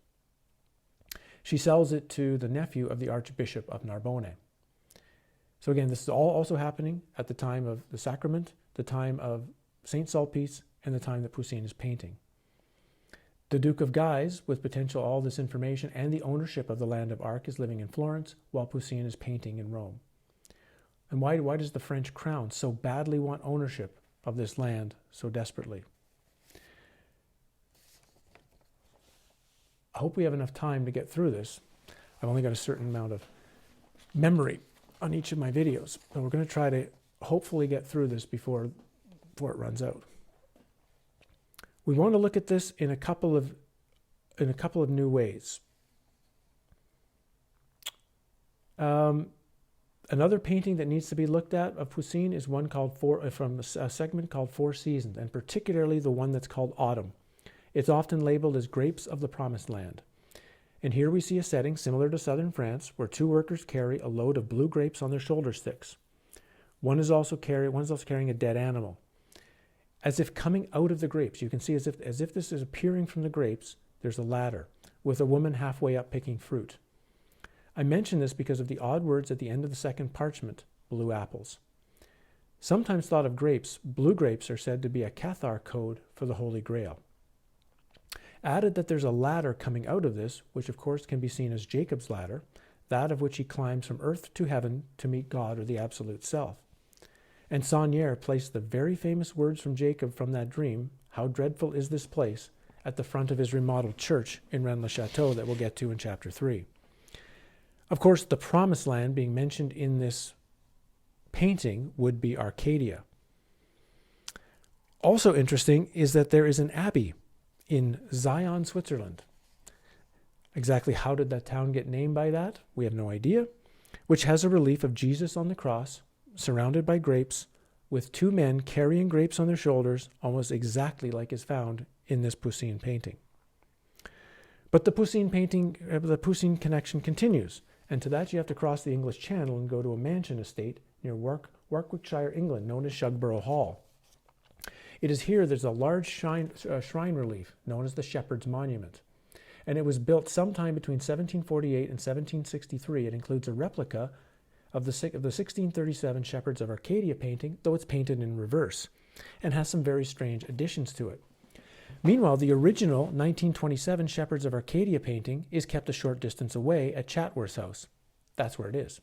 She sells it to the nephew of the Archbishop of Narbonne. So again, this is all also happening at the time of the sacrament, the time of St. Sulpice, and the time that Poussin is painting. The Duke of Guise, with potential all this information and the ownership of the land of Arques, is living in Florence, while Poussin is painting in Rome. And why does the French crown so badly want ownership of this land so desperately? I hope we have enough time to get through this. I've only got a certain amount of memory on each of my videos, but we're going to try to hopefully get through this before it runs out. We want to look at this in a couple of new ways. Another painting that needs to be looked at of Poussin is one called from a segment called Four Seasons, and particularly the one that's called Autumn. It's often labeled as Grapes of the Promised Land. And here we see a setting similar to southern France, where two workers carry a load of blue grapes on their shoulder sticks. One is also carrying a dead animal. As if coming out of the grapes, you can see as if this is appearing from the grapes, there's a ladder with a woman halfway up picking fruit. I mention this because of the odd words at the end of the second parchment, blue apples. Sometimes thought of grapes, blue grapes are said to be a Cathar code for the Holy Grail. Added that there's a ladder coming out of this, which of course can be seen as Jacob's ladder, that of which he climbs from earth to heaven to meet God or the absolute self. And Saunière placed the very famous words from Jacob from that dream, "How dreadful is this place," at the front of his remodeled church in Rennes Le Chateau that we'll get to in chapter 3. Of course, the promised land being mentioned in this painting would be Arcadia. Also interesting is that there is an abbey in Zion, Switzerland. Exactly how did that town get named by that? We have no idea. Which has a relief of Jesus on the cross, surrounded by grapes, with two men carrying grapes on their shoulders, almost exactly like is found in this Poussin painting. But the Poussin connection continues, and to that you have to cross the English Channel and go to a mansion estate near Warwickshire, England, known as Shugborough Hall. It is here there's a large shrine relief known as the Shepherd's Monument, and it was built sometime between 1748 and 1763. It includes a replica of the 1637 Shepherds of Arcadia painting, though it's painted in reverse, and has some very strange additions to it. Meanwhile, the original 1927 Shepherds of Arcadia painting is kept a short distance away at Chatworth's house. That's where it is.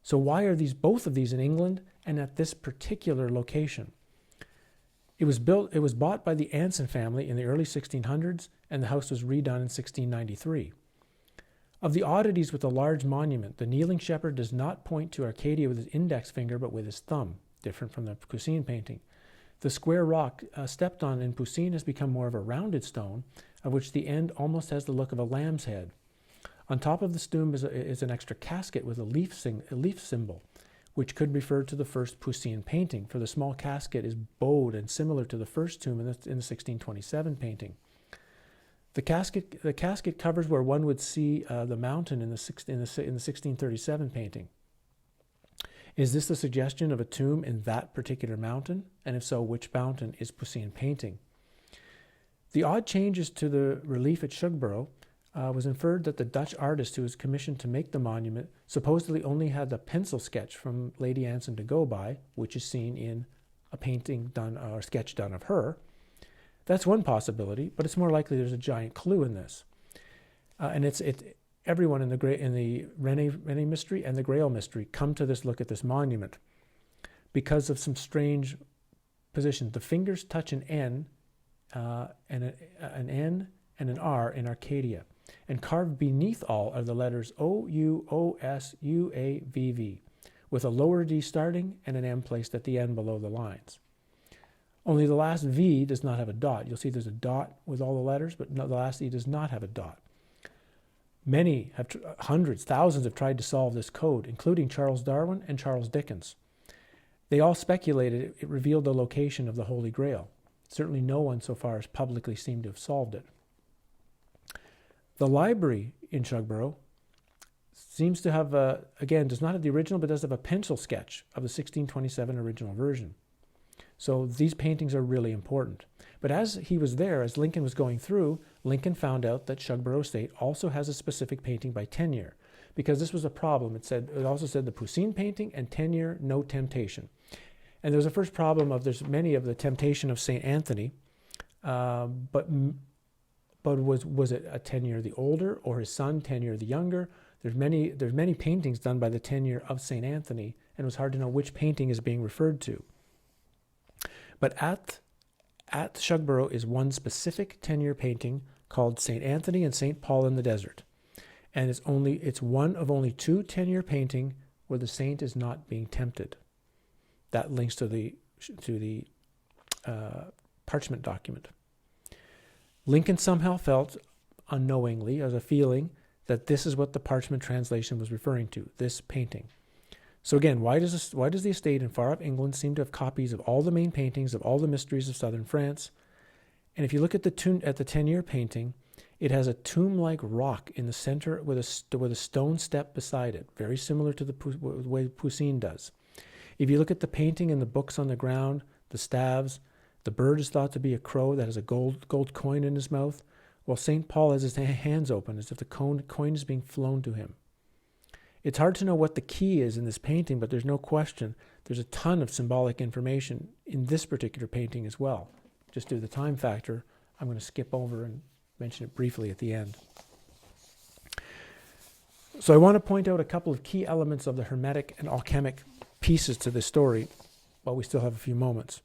So why are both of these in England and at this particular location? It was bought by the Anson family in the early 1600s, and the house was redone in 1693. Of the oddities with the large monument, the kneeling shepherd does not point to Arcadia with his index finger, but with his thumb, different from the Poussin painting. The square rock stepped on in Poussin has become more of a rounded stone, of which the end almost has the look of a lamb's head. On top of the tomb is an extra casket with a leaf symbol, which could refer to the first Poussin painting, for the small casket is bowed and similar to the first tomb in the 1627 painting. The casket covers where one would see the mountain in the 1637 painting. Is this the suggestion of a tomb in that particular mountain? And if so, which mountain is Poussin painting? The odd changes to the relief at Shugborough was inferred that the Dutch artist who was commissioned to make the monument supposedly only had the pencil sketch from Lady Anson to go by, which is seen in a painting done or sketch done of her. That's one possibility, but it's more likely there's a giant clue in this. And everyone in the Rennes mystery and the Grail mystery come to this look at this monument because of some strange positions. The fingers touch an N and an N and an R in Arcadia, and carved beneath all are the letters O-U-O-S-U-A-V-V, with a lower D starting and an M placed at the end below the lines. Only the last V does not have a dot. You'll see there's a dot with all the letters, but no, the last E does not have a dot. Many have, hundreds, thousands have tried to solve this code, including Charles Darwin and Charles Dickens. They all speculated it revealed the location of the Holy Grail. Certainly no one so far has publicly seemed to have solved it. The library in Shugborough seems to have, again, does not have the original, but does have a pencil sketch of the 1627 original version. So these paintings are really important. But as he was there, as Lincoln was going through, Lincoln found out that Shugborough Estate also has a specific painting by Tenure, because this was a problem. It also said the Poussin painting and Tenure, no temptation. And there was a first problem of there's many of the temptation of St. Anthony, but was it a Tenure the older or his son Tenure the younger? There's many paintings done by the Tenure of St. Anthony, and it was hard to know which painting is being referred to. But at Shugborough is one specific Tenure painting called St. Anthony and St. Paul in the Desert. And it's one of only two Tenure painting where the saint is not being tempted. That links to the Parchment document. Lincoln somehow felt, unknowingly, as a feeling, that this is what the Parchment translation was referring to, this painting. So again, why does the estate in far-off England seem to have copies of all the main paintings of all the mysteries of southern France? And if you look at the Tenure painting, it has a tomb-like rock in the center with a stone step beside it, very similar to the way Poussin does. If you look at the painting and the books on the ground, the staves, the bird is thought to be a crow that has a gold coin in his mouth, while St. Paul has his hands open as if the coin is being flown to him. It's hard to know what the key is in this painting, but there's no question there's a ton of symbolic information in this particular painting as well. Just due to the time factor, I'm going to skip over and mention it briefly at the end. So I want to point out a couple of key elements of the Hermetic and Alchemic pieces to this story while we still have a few moments.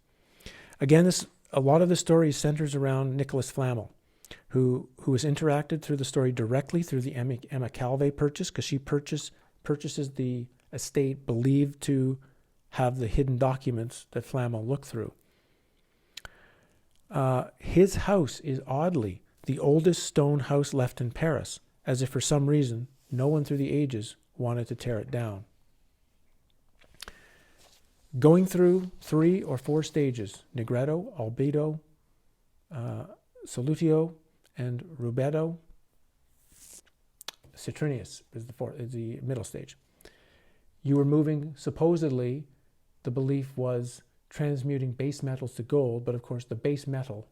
Again, a lot of the story centers around Nicholas Flamel, who has interacted through the story directly through the Emma Calvé purchase, because she purchases the estate believed to have the hidden documents that Flamel looked through. His house is oddly the oldest stone house left in Paris, as if for some reason no one through the ages wanted to tear it down. Going through 3 or 4 stages, Negretto, Albedo, Solutio, and Rubedo. Citrinius is the middle stage. You were moving, supposedly, the belief was transmuting base metals to gold, but of course the base metal,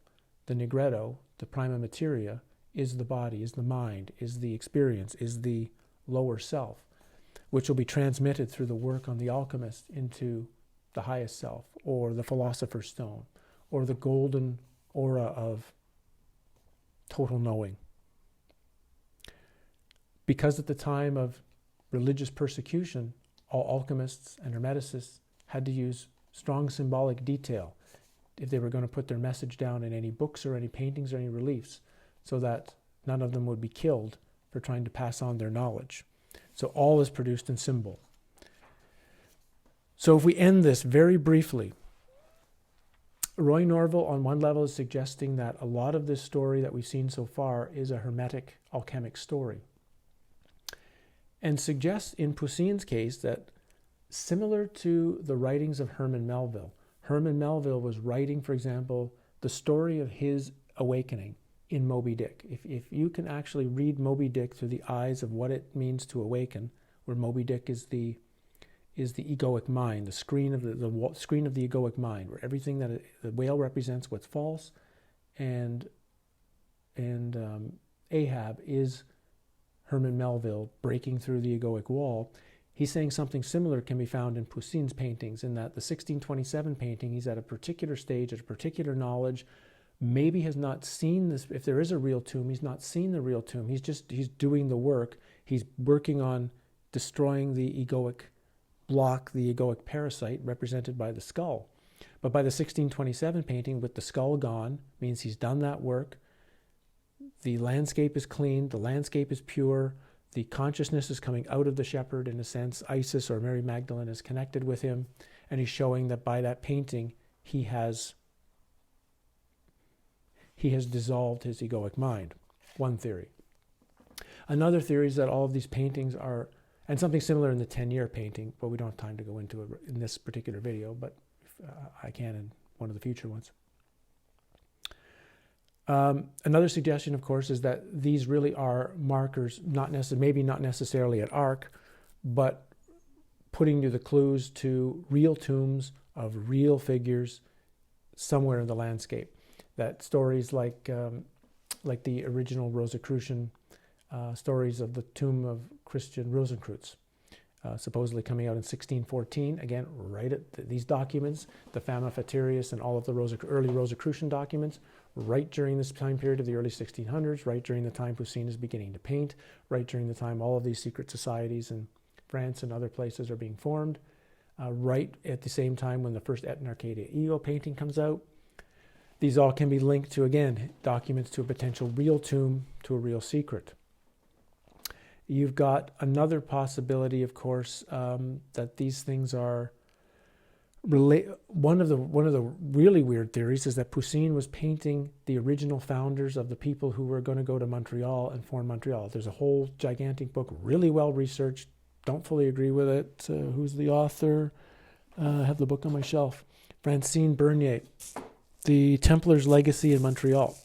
the Negretto, the prima materia, is the body, is the mind, is the experience, is the lower self, which will be transmitted through the work on the alchemist into the highest self, or the philosopher's stone, or the golden aura of total knowing. Because at the time of religious persecution, all alchemists and hermeticists had to use strong symbolic detail if they were going to put their message down in any books or any paintings or any reliefs, so that none of them would be killed for trying to pass on their knowledge. So all is produced in symbol. So if we end this very briefly, Roy Norville on one level is suggesting that a lot of this story that we've seen so far is a Hermetic alchemic story. and suggests in Poussin's case that similar to the writings of Herman Melville was writing, for example, the story of his awakening in Moby Dick. If you can actually read Moby Dick through the eyes of what it means to awaken, where Moby Dick is the egoic mind, the screen of the screen of the egoic mind, where everything that the whale represents what's false, and Ahab is Herman Melville breaking through the egoic wall. He's saying something similar can be found in Poussin's paintings, in that the 1627 painting, he's at a particular stage, at a particular knowledge, maybe has not seen this. If there is a real tomb, he's not seen the real tomb. He's doing the work. He's working on destroying the egoic block, the egoic parasite represented by the skull. But by the 1627 painting, with the skull gone, means he's done that work. The landscape is clean, the landscape is pure, the consciousness is coming out of the shepherd in a sense. Isis or Mary Magdalene is connected with him, and he's showing that by that painting he has dissolved his egoic mind. One theory. Another theory is that all of these paintings are, and something similar in the Tenure painting, but we don't have time to go into it in this particular video, but I can in one of the future ones. Another suggestion, of course, is that these really are markers, maybe not necessarily at Ark, but putting you the clues to real tombs of real figures somewhere in the landscape. That stories like the original Rosicrucian stories of the tomb of Christian Rosenkreuz, supposedly coming out in 1614. Again, right at these documents, the Fama Fatirius and all of the early Rosicrucian documents, right during this time period of the early 1600s, right during the time Poussin is beginning to paint, right during the time all of these secret societies in France and other places are being formed, right at the same time when the first Arcadia Ego painting comes out. These all can be linked to, again, documents to a potential real tomb, to a real secret. You've got another possibility, of course, that these things are one of the really weird theories is that Poussin was painting the original founders of the people who were going to go to Montreal and form Montreal. There's a whole gigantic book, really well researched. Don't fully agree with it. Who's the author? I have the book on my shelf. Francine Bernier, The Templars' Legacy in Montreal.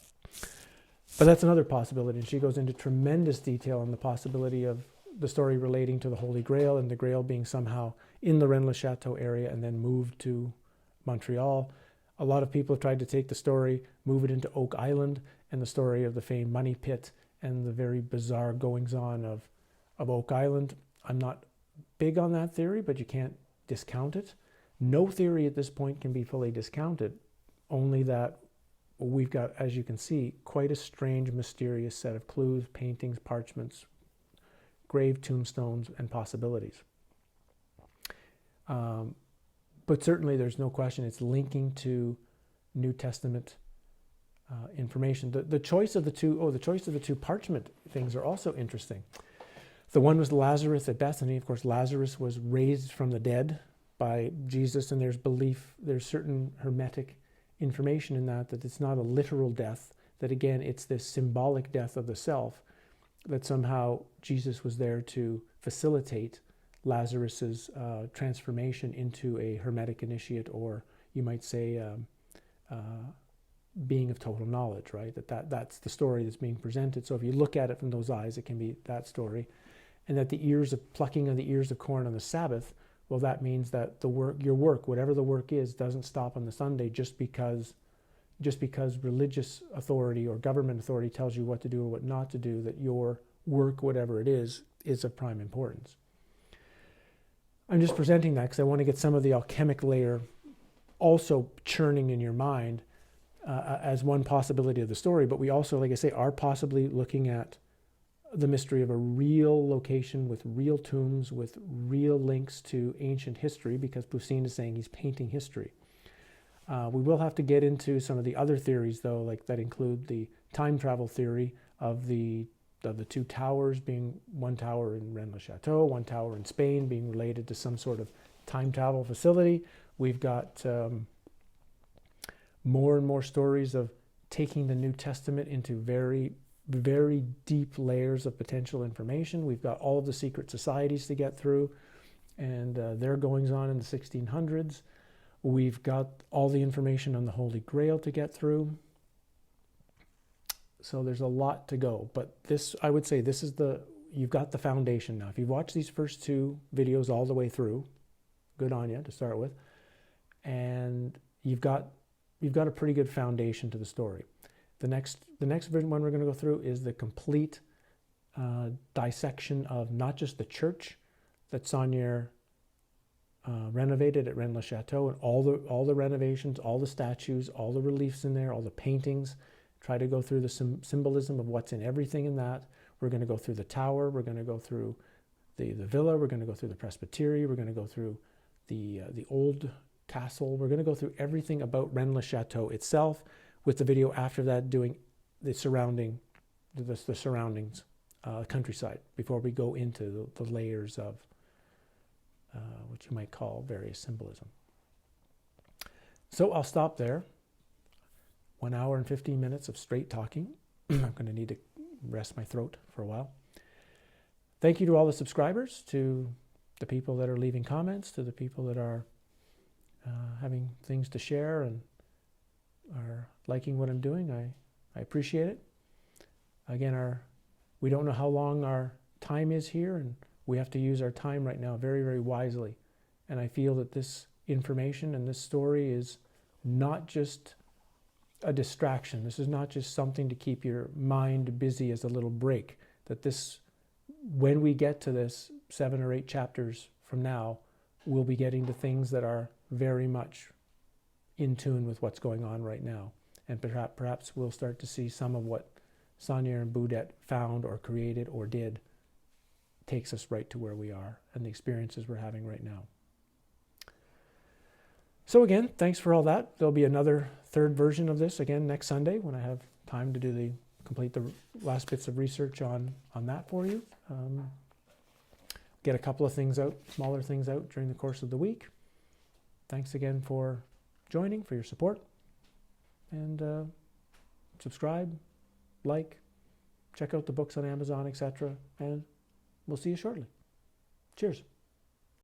But that's another possibility, and she goes into tremendous detail on the possibility of the story relating to the Holy Grail, and the Grail being somehow in the Rennes Le Chateau area and then moved to Montreal. A lot of people have tried to take the story, move it into Oak Island, and the story of the famed money pit and the very bizarre goings-on of Oak Island. I'm not big on that theory, but you can't discount it. No theory at this point can be fully discounted, only that we've got, as you can see, quite a strange, mysterious set of clues, paintings, parchments, grave tombstones, and possibilities. But certainly there's no question it's linking to New Testament information. The choice of the two parchment things are also interesting. The one was Lazarus at Bethany. Of course, Lazarus was raised from the dead by Jesus, and there's certain Hermetic information in that it's not a literal death, that again it's this symbolic death of the self, that somehow Jesus was there to facilitate Lazarus's transformation into a Hermetic initiate, or you might say being of total knowledge, right? That's the story that's being presented. So if you look at it from those eyes, it can be that story. And that the plucking of the ears of corn on the Sabbath, well, that means that your work, whatever the work is, doesn't stop on the Sunday just because religious authority or government authority tells you what to do or what not to do, that your work, whatever it is of prime importance. I'm just presenting that because I want to get some of the alchemic layer also churning in your mind as one possibility of the story, but we also, like I say, are possibly looking at the mystery of a real location with real tombs, with real links to ancient history, because Poussin is saying he's painting history. We will have to get into some of the other theories, though, like that include the time travel theory of the two towers, being one tower in Rennes Le Chateau, one tower in Spain, being related to some sort of time travel facility. We've got more and more stories of taking the New Testament into very very deep layers of potential information. We've got all of the secret societies to get through and their goings on in the 1600s. We've got all the information on the Holy Grail to get through. So there's a lot to go. But this, I would say, this is you've got the foundation now. If you've watched these first 2 videos all the way through, good on you to start with. And you've got a pretty good foundation to the story. The next one we're going to go through is the complete dissection of not just the church that Saunier renovated at Rennes Le Chateau, and all the renovations, all the statues, all the reliefs in there, all the paintings. Try to go through the symbolism of what's in everything in that. We're going to go through the tower. We're going to go through the villa. We're going to go through the presbytery. We're going to go through the old castle. We're going to go through everything about Rennes Le Chateau itself, with the video after that doing the surroundings, countryside, before we go into the layers of what you might call various symbolism. So I'll stop there. 1 hour and 15 minutes of straight talking. I'm going to need to rest my throat for a while. Thank you to all the subscribers, to the people that are leaving comments, to the people that are having things to share and are liking what I'm doing. I appreciate it. Again, we don't know how long our time is here, and we have to use our time right now very, very wisely. And I feel that this information and this story is not just a distraction. This is not just something to keep your mind busy as a little break. That this, when we get to this 7 or 8 chapters from now, we'll be getting to things that are very much in tune with what's going on right now. And perhaps we'll start to see some of what Saunier and Boudet found or created or did takes us right to where we are and the experiences we're having right now. So again, thanks for all that. There'll be another 3rd version of this again next Sunday when I have time to complete the last bits of research on that for you. Get a couple of things out, smaller things out during the course of the week. Thanks again for joining, for your support. And subscribe, like, check out the books on Amazon, etc. And we'll see you shortly. Cheers.